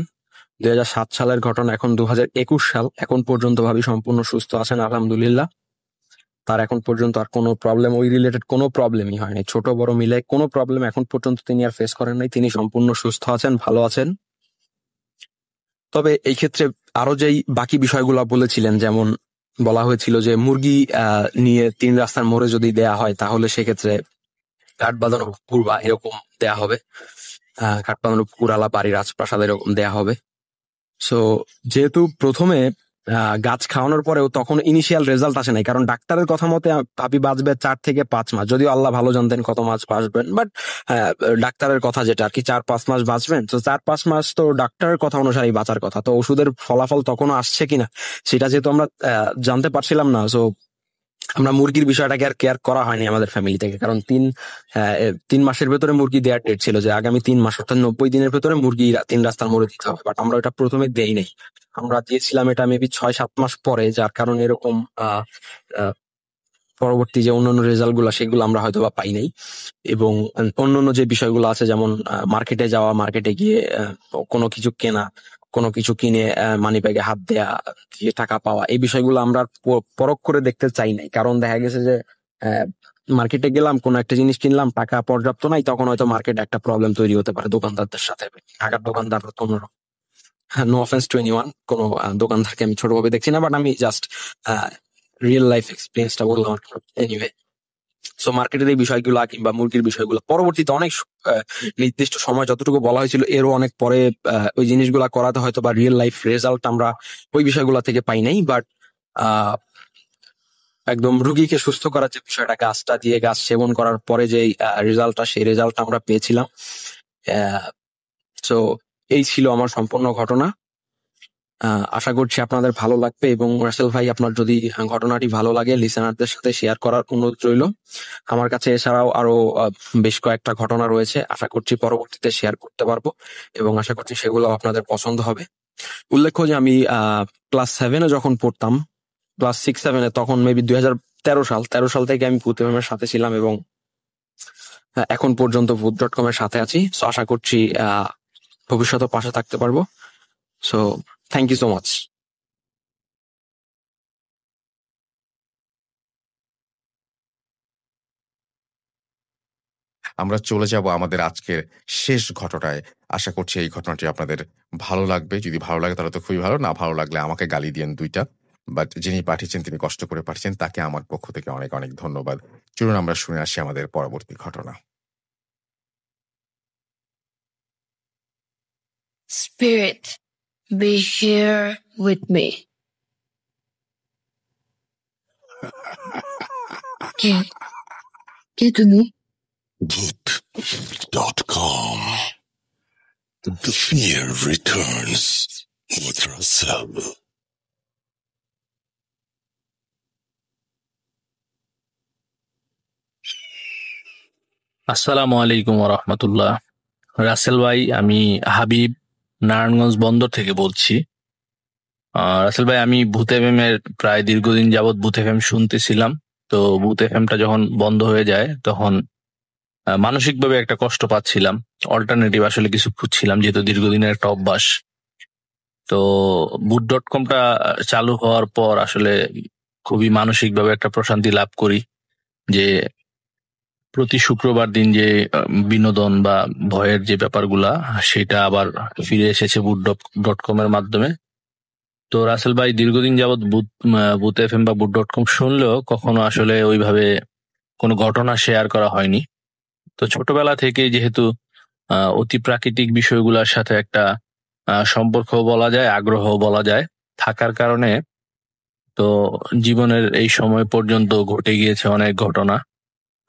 2007 সালের ঘটনা, এখন 2021 সাল, এখন পর্যন্ত ভাবি সম্পূর্ণ সুস্থ আছেন আলহামদুলিল্লাহ। তার এখন পর্যন্ত আর কোনো প্রবলেম, ওই রিলেটেড কোনো প্রবলেমই হয়নি, ছোট বড় মিলে কোনো প্রবলেম এখন পর্যন্ত তিনি আর ফেস করেন নাই। তিনি সম্পূর্ণ সুস্থ আছেন, ভালো আছেন। তবে এই ক্ষেত্রে আরো যেই বাকি বিষয়গুলো বলেছিলেন, যেমন বলা হয়েছিল যে মুরগি নিয়ে 3 রাস্তার মোড়ে যদি দেয়া হয় তাহলে সেক্ষেত্রে কাঠ বাঁধানো পুকুর বা এরকম দেয়া হবে, কাঠ বাঁধানো পুকুর আলা বাড়ি রাজপ্রাসাদ এরকম দেয়া হবে। সো যেহেতু প্রথমে গাছ খাওয়ানোর পরেও তখন ইনিশিয়াল রেজাল্ট আসে নাই, কারণ ডাক্তারের কথা মতে ভাবি বাঁচবে 4 থেকে 5 মাস, যদিও আল্লাহ ভালো জানতেন কত মাস বাঁচবেন, বাট ডাক্তারের কথা যেটা আর কি 4-5 মাস বাঁচবেন। তো 4-5 মাস তো ডাক্তারের কথা অনুসারেই বাঁচার কথা। তো ওষুধের ফলাফল তখনও আসছে কিনা সেটা যেহেতু আমরা জানতে পারছিলাম না, সো আমরা মুরগির বিষয়টাকে আর কেয়ার করা হয়নি আমাদের ফ্যামিলি থেকে, কারণ 3 মাসের ভেতরে মুরগি দেওয়ার ডেট ছিল যে আগামী 3 মাস অর্থাৎ 90 দিনের ভেতরে মুরগি 3 রাস্তার মোড়ে দিতে হবে, বাট আমরা ওটা প্রথমে দেই নাই। আমরা দিয়েছিলাম এটা মেবি 6-7 মাস পরে, যার কারণে এরকম পরবর্তী যে অন্যান্য রেজাল্ট গুলা সেগুলো আমরা হয়তো বা পাই নাই, এবং অন্যান্য যে বিষয়গুলো আছে যেমন মার্কেটে যাওয়া, মার্কেটে গিয়ে কোনো কিছু কেনা, কোনো কিছু কিনে মানি ব্যাগে হাত দেয়া, দিয়ে টাকা পাওয়া, এই বিষয়গুলো আমরা পরখ করে দেখতে চাই নাই। কারণ দেখা গেছে যে মার্কেটে গেলাম, কোনো একটা জিনিস কিনলাম, টাকা পর্যাপ্ত নাই, তখন হয়তো মার্কেটে একটা প্রবলেম তৈরি হতে পারে দোকানদারদের সাথে। ঢাকার দোকানদার কোনো, নো অফেন্স টু এনিওয়ান, কোনো দোকানদারকে আমি ছোটভাবে দেখছি না, বাট আমি জাস্ট রিয়েল লাইফ এক্সপিরিয়েন্সটা বললাম এনিওয়ে। সো মার্কেটের এই বিষয়গুলো কিংবা মুরগির বিষয়গুলো পরবর্তীতে অনেক নির্দিষ্ট সময় যতটুকু বলা হয়েছিল এরও অনেক পরে ওই জিনিসগুলা করাতে হয়তো বা রিয়েল লাইফ রেজাল্ট আমরা ওই বিষয়গুলো থেকে পাই নাই, বাট একদম রুগীকে সুস্থ করার যে বিষয়টা, গাছটা দিয়ে গাছ সেবন করার পরে যে রেজাল্টটা, সেই রেজাল্টটা আমরা পেয়েছিলাম। সো এই ছিল আমার সম্পূর্ণ ঘটনা। আশা করছি আপনাদের ভালো লাগবে, এবং রাসেল ভাই আপনার যদি ঘটনাটি ভালো লাগে লিসেনারদের সাথে শেয়ার করার অনুরোধ রইল। আমার কাছে এছাড়াও আরো বেশ কয়েকটা ঘটনা রয়েছে, আশা করছি পরবর্তীতে শেয়ার করতে পারবো, এবং আশা করছি সেগুলো আপনাদের পছন্দ হবে। উল্লেখ্য যে আমি ক্লাস 7-এ যখন পড়তাম, ক্লাস 6-7-এ, তখন মেবি 2013 সাল থেকে আমি ভূত এফএম এর সাথে ছিলাম, এবং এখন পর্যন্ত ভূত.com এর সাথে আছি। সো আশা করছি ভবিষ্যতে পাশে থাকতে পারবো। So thank you so much. আমরা চলে যাব আমাদের আজকের শেষ ঘটনায়। আশা করছি এই ঘটনাটি আপনাদের ভালো লাগবে। যদি ভালো লাগে তাহলে তো খুবই ভালো, না ভালো লাগলে আমাকে গালি দিয়েন 2টা, বাট যিনি পাঠিয়েছেন তিনি কষ্ট করে পাঠিয়েছেন, তাকে আমার পক্ষ থেকে অনেক অনেক ধন্যবাদ। চলুন আমরা শুনে আসি আমাদের পরবর্তী ঘটনা। Spirit, be here with me. কে তুমি? Bhoot.com. The fear returns with Russell. আসসালামু আলাইকুম রহমতুল্লাহ। রাসেল ভাই, আমি হাবিব নারায়ণগঞ্জ বন্দর থেকে বলছি। রাসেল ভাই, আমি ভূত এফএম এর প্রায় দীর্ঘদিন যাবৎ ভূত এফএম শুনতেছিলাম। তো ভূত এফএমটা যখন বন্ধ হয়ে যায় তখন মানসিকভাবে একটা কষ্ট পাচ্ছিলাম। অল্টারনেটিভ আসলে কিছু খুঁজছিলাম, যেহেতু দীর্ঘদিনের একটা অভ্যাস। তো ভূত.comটা চালু হওয়ার পর আসলে খুবই মানসিকভাবে একটা প্রশান্তি লাভ করি, যে প্রতি শুক্রবার দিন যে বিনোদন বা ভয়ের যে ব্যাপারগুলা সেটা আবার ফিরে এসেছে ভূত.com এর মাধ্যমে। তো রাসেল ভাই, দীর্ঘদিন যাবৎ ভূত এফএম বা ভূত.com শুনলেও কখনো আসলে ওইভাবে কোনো ঘটনা শেয়ার করা হয়নি। তো ছোটবেলা থেকে যেহেতু অতি প্রাকৃতিক বিষয়গুলোর সাথে একটা সম্পর্ক বলা যায়, আগ্রহ বলা যায় থাকার কারণে, তো জীবনের এই সময় পর্যন্ত ঘটে গিয়েছে অনেক ঘটনা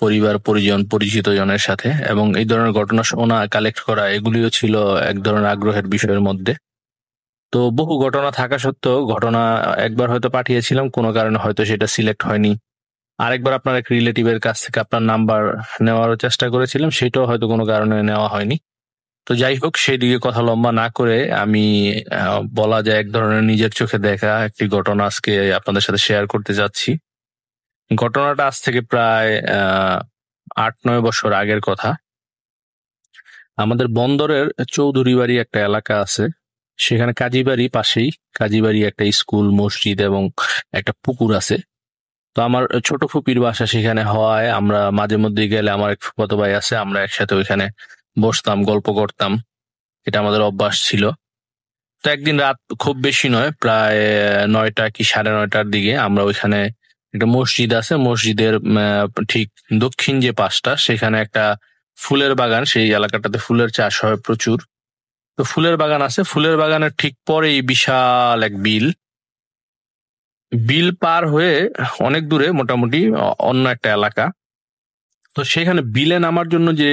পরিবার, পরিজন, পরিচিত জনের সাথে, এবং এই ধরনের ঘটনা শোনা, কালেক্ট করা, এগুলিও ছিল এক ধরনের আগ্রহের বিষয়ের মধ্যে। তো বহু ঘটনা থাকা সত্ত্বেও ঘটনা একবার হয়তো পাঠিয়েছিলাম, কোনো কারণে হয়তো সেটা সিলেক্ট হয়নি। আরেকবার আপনার এক রিলেটিভের কাছ থেকে আপনার নাম্বার নেওয়ার চেষ্টা করেছিলাম, সেটাও হয়তো কোনো কারণে নেওয়া হয়নি। তো যাই হোক, সেই দিকে কথা লম্বা না করে আমি বলা যায় এক ধরনের নিজের চোখে দেখা একটি ঘটনা আজকে আপনাদের সাথে শেয়ার করতে যাচ্ছি। ঘটনাটা আজ থেকে প্রায় 8-9 বছর আগের কথা। আমাদের বন্দরের চৌধুরী বাড়ি একটা এলাকা আছে, সেখানে কাজীবাড়ি পাশেই, কাজীবাড়ি একটা স্কুল, মসজিদ এবং একটা পুকুর আছে। তো আমার ছোট ফুপির বাসা সেখানে হওয়ায় আমরা মাঝে মধ্যে গেলে, আমার এক ফুফাতো ভাই আছে, আমরা একসাথে ওইখানে বসতাম, গল্প করতাম, এটা আমাদের অভ্যাস ছিল। তো একদিন রাত, খুব বেশি নয়, প্রায় 9টা কি 9:30টার দিকে আমরা ওইখানে, একটা মসজিদ আছে, মসজিদের ঠিক দক্ষিণ যে পাশটা, সেখানে একটা ফুলের বাগান, সেই এলাকাটাতে ফুলের চাষ হয় প্রচুর। তো ফুলের বাগান আছে, ফুলের বাগানের ঠিক পরেই বিশাল এক বিল। বিল পার হয়ে অনেক দূরে, মোটামুটি অন্য একটা এলাকা। তো সেখানে বিলে নামার জন্য যে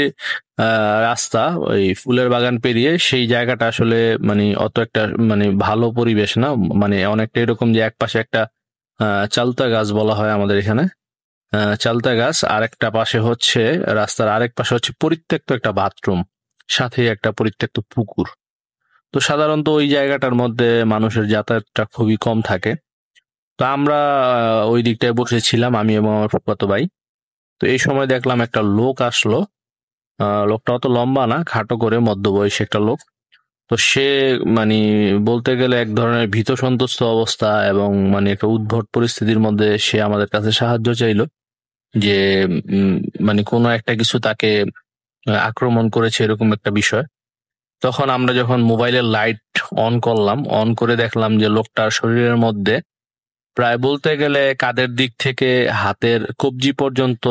রাস্তা, ওই ফুলের বাগান পেরিয়ে, সেই জায়গাটা আসলে মানে অত একটা মানে ভালো পরিবেশ না, মানে অনেকটা এরকম যে একপাশে একটা চালতা গাছ বলা হয় আমাদের এখানে, চালতা গাছ, আর একটা পাশে হচ্ছে, রাস্তার আরেক পাশে হচ্ছে পরিত্যক্ত একটা বাথরুম, সাথে একটা পরিত্যক্ত পুকুর। তো সাধারণত ওই জায়গাটার মধ্যে মানুষের যাতায়াতটা খুবই কম থাকে। তো আমরা ওই দিকটায় বসেছিলাম, আমি এবং আমার ফুফাতো ভাই। তো এই সময় দেখলাম একটা লোক আসলো। লোকটা অত লম্বা না, খাটো করে মধ্যবয়সী একটা লোক। তো সে মানে বলতে গেলে এক ধরনের ভীত সন্ত্রস্ত অবস্থা এবং মানে একটা উদ্ভট পরিস্থিতির মধ্যে সে আমাদের কাছে সাহায্য চাইলো যে মানে কোনো একটা কিছু তাকে আক্রমণ করেছে এরকম একটা বিষয়। তখন আমরা যখন মোবাইলের লাইট অন করলাম, অন করে দেখলাম যে লোকটার শরীরের মধ্যে প্রায় বলতে গেলে কাঁধের দিক থেকে হাতের কবজি পর্যন্ত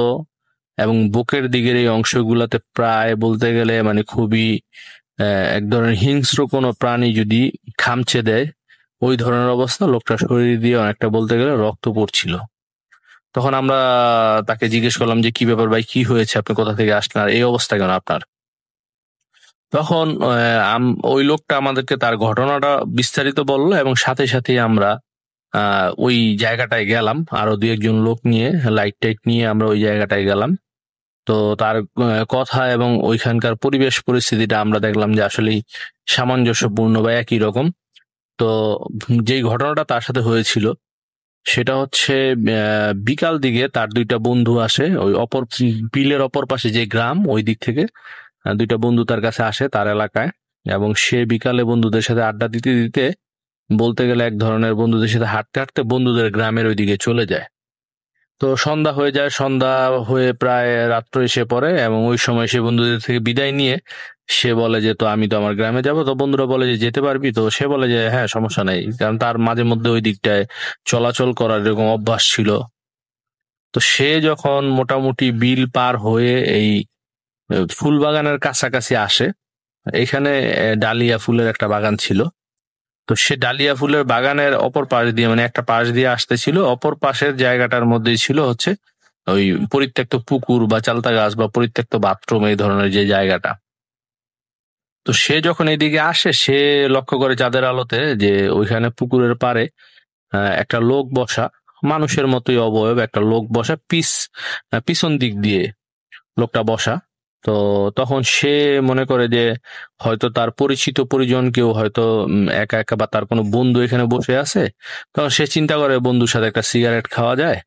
এবং বুকের দিকের এই অংশগুলোতে প্রায় বলতে গেলে মানে খুবই এক ধরনের হিংস্র কোনো প্রাণী যদি খামচে দেয় ওই ধরনের অবস্থা। লোকটার শরীর দিয়ে অনেকটা বলতে গেলে রক্ত পড়ছিল। তখন আমরা তাকে জিজ্ঞেস করলাম যে কি ব্যাপার ভাই, কি হয়েছে, আপনি কোথা থেকে আসলেন, আর এই অবস্থা কেন আপনার? তখন ওই লোকটা আমাদেরকে তার ঘটনাটা বিস্তারিত বললো এবং সাথে সাথে আমরা ওই জায়গাটায় গেলাম, আরো 2-1 লোক নিয়ে লাইট টাইট নিয়ে আমরা ওই জায়গাটায় গেলাম। তো তার কথা এবং ওইখানকার পরিবেশ পরিস্থিতিটা আমরা দেখলাম যে আসলেই সামঞ্জস্যপূর্ণ বা একই রকম। তো যেই ঘটনাটা তার সাথে হয়েছিল সেটা হচ্ছে বিকাল দিকে তার 2টা বন্ধু আসে ওই অপর বিলের অপর পাশে যে গ্রাম, ওই দিক থেকে 2টা বন্ধু তার কাছে আসে তার এলাকায়, এবং সে বিকালে বন্ধুদের সাথে আড্ডা দিতে দিতে বলতে গেলে এক ধরনের বন্ধুদের সাথে হাঁটতে হাঁটতে বন্ধুদের গ্রামের ওইদিকে চলে যায়। তো সন্ধ্যা হয়ে যায়, সন্ধ্যা হয়ে প্রায় রাত্র এসে পড়ে এবং ওই সময় সে বন্ধুদের থেকে বিদায় নিয়ে সে বলে যে তো আমি তো আমার গ্রামে যাব। তো বন্ধুরা বলে যে যেতে পারবি? তো সে বলে যে হ্যাঁ সমস্যা নেই, কারণ তার মাঝে মধ্যে ওই দিকটায় চলাচল করার এরকম অভ্যাস ছিল। তো সে যখন মোটামুটি বিল পার হয়ে এই ফুল বাগানের কাছাকাছি আসে, এখানে ডালিয়া ফুলের একটা বাগান ছিল। তো সে ডালিয়া ফুলের বাগানের অপর পাশ দিয়ে মানে একটা পাশ দিয়ে আসতেছিল, অপর পাশের জায়গাটার মধ্যেই ছিল হচ্ছে ওই পরিত্যক্ত পুকুর বা চালতা গাছ বা পরিত্যক্ত বাথরুম, এই ধরনের যে জায়গাটা। তো সে যখন এইদিকে আসে সে লক্ষ্য করে চাঁদের আলোতে যে ওইখানে পুকুরের পাড়ে একটা লোক বসা, মানুষের মতোই অবয়ব একটা লোক বসা, পিছন দিক দিয়ে লোকটা বসা। তো তখন সে মনে করে যে হয়তো তার পরিচিত পরিজন কেউ হয়তো একা একা বা তার কোনো বন্ধু এখানে বসে আছে। তখন সে চিন্তা করে বন্ধুর সাথে একটা সিগারেট খাওয়া যায়।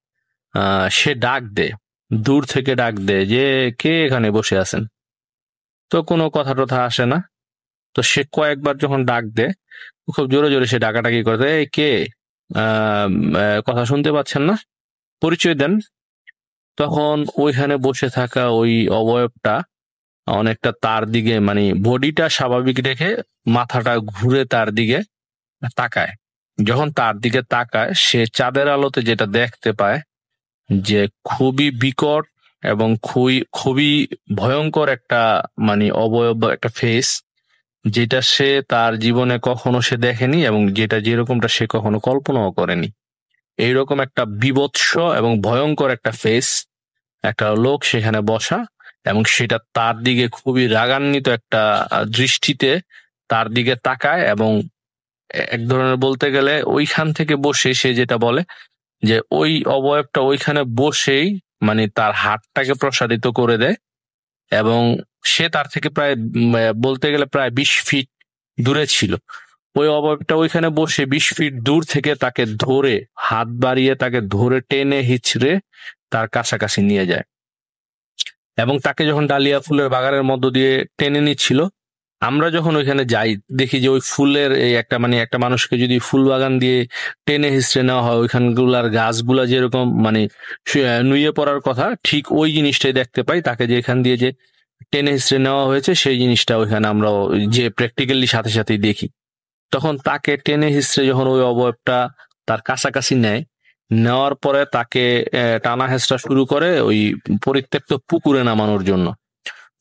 সে ডাক দে, দূর থেকে ডাক দে যে কে এখানে বসে আছেন। তো কোনো কথা টথা আসে না। তো সে কয়েকবার যখন ডাক দে, খুব জোরে জোরে সে ডাকাডাকি করে দেয়, এই কে, কথা শুনতে পাচ্ছেন না, পরিচয় দেন। তখন ওইখানে বসে থাকা ওই অবয়বটা অনেকটা তার দিকে মানে বডিটা স্বাভাবিক রেখে মাথাটা ঘুরে তার দিকে তাকায়। যখন তার দিকে তাকায় সে চাঁদের আলোতে যেটা দেখতে পায় যে খুবই বিকট এবং খুবই ভয়ঙ্কর একটা মানে অবয়ব, একটা ফেস, যেটা সে তার জীবনে কখনো সে দেখেনি এবং যেটা যেরকমটা সে কখনো কল্পনাও করেনি। এইরকম একটা বীভৎস এবং ভয়ঙ্কর একটা ফেস, একটা লোক সেখানে বসা এবং সেটা তার দিকে খুবই রাগান্বিত একটা দৃষ্টিতে তার দিকে তাকায় এবং এক ধরনের বলতে গেলে ওইখান থেকে বসে সে যেটা বলে যে ওই অবয়বটা ওইখানে বসেই মানে তার হাতটাকে প্রসারিত করে দেয় এবং সে তার থেকে প্রায় বলতে গেলে প্রায় 20 ফিট দূরে ছিল। ওই অবয়বটা ওইখানে বসে 20 ফিট দূর থেকে তাকে ধরে হাত বাড়িয়ে তাকে ধরে টেনে হিচড়ে তার কাছাকাছি নিয়ে যায় এবং তাকে যখন ডালিয়া ফুলের বাগানের মধ্য দিয়ে টেনে নিচ্ছিল, আমরা যখন ওইখানে যাই দেখি যে ওই ফুলের এই একটা মানে একটা মানুষকে যদি ফুল বাগান দিয়ে টেনে হিসড়ে নেওয়া হয় ওইখানগুলার গাছগুলা যেরকম মানে নুয়ে পড়ার কথা, ঠিক ওই জিনিসটাই দেখতে পাই। তাকে যে এখান দিয়ে যে টেনে হিসড়ে নেওয়া হয়েছে সেই জিনিসটা ওইখানে আমরা যে প্র্যাকটিক্যালি সাথে সাথেই দেখি। তখন তাকে টেনে হিসড়ে যখন ওই অবয়বটা তার কাছাকাছি নেওয়ার পরে তাকে টানা হেঁচড়া শুরু করে ওই পরিত্যক্ত পুকুরে নামানোর জন্য।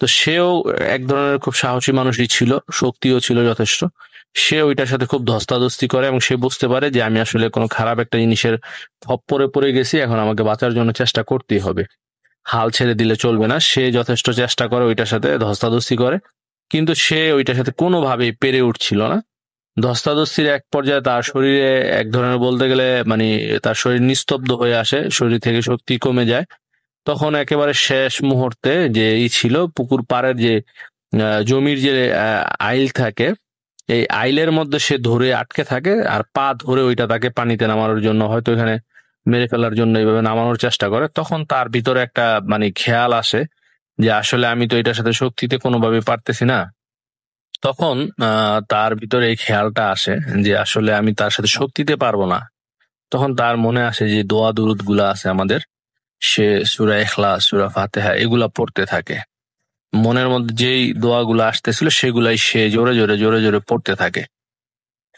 তো সেও এক ধরনের খুব সাহসী মানুষই ছিল, শক্তিও ছিল যথেষ্ট। সে ওইটার সাথে খুব ধস্তাধস্তি করে এবং সে বুঝতে পারে যে আমি আসলে কোনো খারাপ একটা জিনিসের খপ্পরে পড়ে গেছি, এখন আমাকে বাঁচার জন্য চেষ্টা করতেই হবে, হাল ছেড়ে দিলে চলবে না। সে যথেষ্ট চেষ্টা করে ওইটার সাথে ধস্তাধস্তি করে, কিন্তু সে ওইটার সাথে কোনোভাবেই পেরে উঠছিল না। ধস্তাধস্তির এক পর্যায়ে তার শরীরে এক ধরনের বলতে গেলে মানে তার শরীর নিস্তব্ধ হয়ে আসে, শরীর থেকে শক্তি কমে যায়। তখন একেবারে শেষ মুহূর্তে যে ছিল পুকুর পাড়ের যে জমির যে আইল থাকে এই আইলের মধ্যে সে ধরে আটকে থাকে, আর পা ধরে ওইটা তাকে পানিতে নামানোর জন্য, হয়তো এখানে মেরে ফেলার জন্য এইভাবে নামানোর চেষ্টা করে। তখন তার ভিতরে একটা মানে খেয়াল আসে যে আসলে আমি তো এটার সাথে শক্তিতে কোনোভাবে পারতেছি না। তখন তার ভিতরে এই খেয়ালটা আসে যে আসলে আমি তার সাথে শক্তিতে পারবো না। তখন তার মনে আসে যে দোয়া দুরুদ গুলা আছে আমাদের, সে সূরা ইখলাস, সূরা ফাতিহা এগুলা পড়তে থাকে। মনের মধ্যে যেই দোয়াগুলো আসতেছিল সেগুলাই সে জোরে জোরে জোরে জোরে পড়তে থাকে।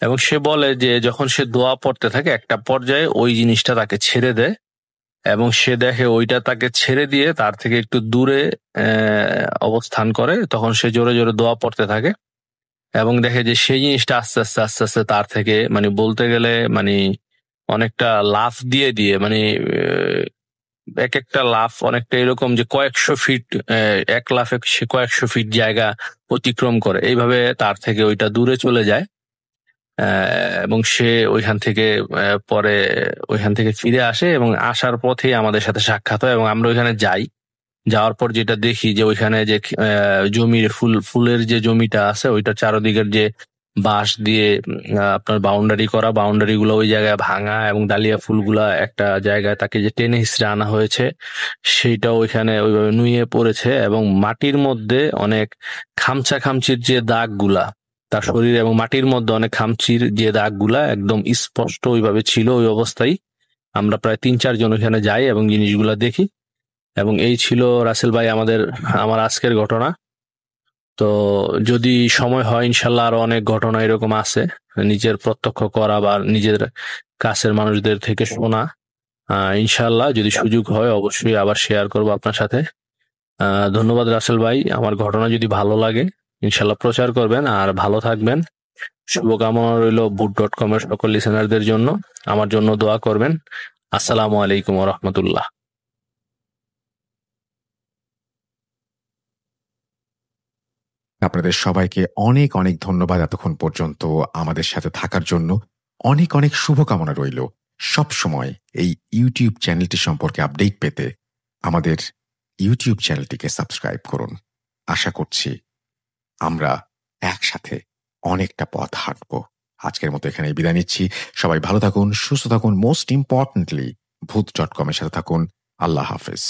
এবং সে বলে যে যখন সে দোয়া পড়তে থাকে একটা পর্যায়ে ওই জিনিসটা তাকে ছেড়ে দেয়, এবং সে দেখে ওইটা তাকে ছেড়ে দিয়ে তার থেকে একটু দূরে অবস্থান করে। তখন সে জোরে জোরে দোয়া পড়তে থাকে এবং দেখে যে সেই জিনিসটা আস্তে আস্তে আস্তে আস্তে তার থেকে মানে বলতে গেলে মানে অনেকটা লাফ দিয়ে দিয়ে মানে এক একটা লাফ অনেকটা এরকম যে কয়েকশো ফিট, এক লাফে সে কয়েকশো ফিট জায়গা অতিক্রম করে। এইভাবে তার থেকে ওইটা দূরে চলে যায় এবং সে ওইখান থেকে পরে ওইখান থেকে ফিরে আসে এবং আসার পথেই আমাদের সাথে সাক্ষাৎ হয় এবং আমরা ওইখানে যাই। যাওয়ার পর যেটা দেখি যে ওইখানে যে জমির ফুলের যে জমিটা আছে ওইটার চারদিকের যে বাঁশ দিয়ে আপনার বাউন্ডারি করা, বাউন্ডারি গুলো ওই জায়গায় ভাঙা এবং ডালিয়া ফুলগুলা একটা জায়গায় তাকে যে টেনে হিসড়ে আনা হয়েছে সেইটা ওইখানে ওইভাবে নুয়ে পড়েছে। এবং মাটির মধ্যে অনেক খামচা খামচির যে দাগগুলা তার শরীরে, এবং মাটির মধ্যে অনেক খামচির যে দাগগুলা একদম স্পষ্ট ওইভাবে ছিল। ওই অবস্থায় আমরা প্রায় 3-4 জন ওইখানে যাই এবং জিনিসগুলা দেখি। এবং এই ছিল রাসেল ভাই আমার আজকের ঘটনা। তো যদি সময় হয় ইনশাল্লাহ আরো অনেক ঘটনা এরকম আছে নিজের প্রত্যক্ষ করা বা নিজের কাছের মানুষদের থেকে শোনা। ইনশাল্লাহ যদি সুযোগ হয় অবশ্যই আবার শেয়ার করবো আপনার সাথে। ধন্যবাদ রাসেল ভাই। আমার ঘটনা যদি ভালো লাগে ইনশাল্লাহ প্রচার করবেন, আর ভালো থাকবেন। শুভকামনা রইল ভূত.com এর সকল লিসেনারদের জন্য। আমার জন্য দোয়া করবেন। আসসালামু আলাইকুম ওয়া রাহমাতুল্লাহ। আপনাদের সবাইকে অনেক অনেক ধন্যবাদ এতক্ষণ পর্যন্ত আমাদের সাথে থাকার জন্য। অনেক অনেক শুভকামনা রইল। সব সময় এই ইউটিউব চ্যানেলটি সম্পর্কে আপডেট পেতে আমাদের ইউটিউব চ্যানেলটিকে সাবস্ক্রাইব করুন। আশা করছি আমরা একসাথে অনেকটা পথ হাঁটব। আজকের মতো এখানে বিদায় নিচ্ছি। সবাই ভালো থাকুন, সুস্থ থাকুন, মোস্ট ইম্পর্টেন্টলি ভূত.com এর সাথে থাকুন। আল্লাহ হাফেজ।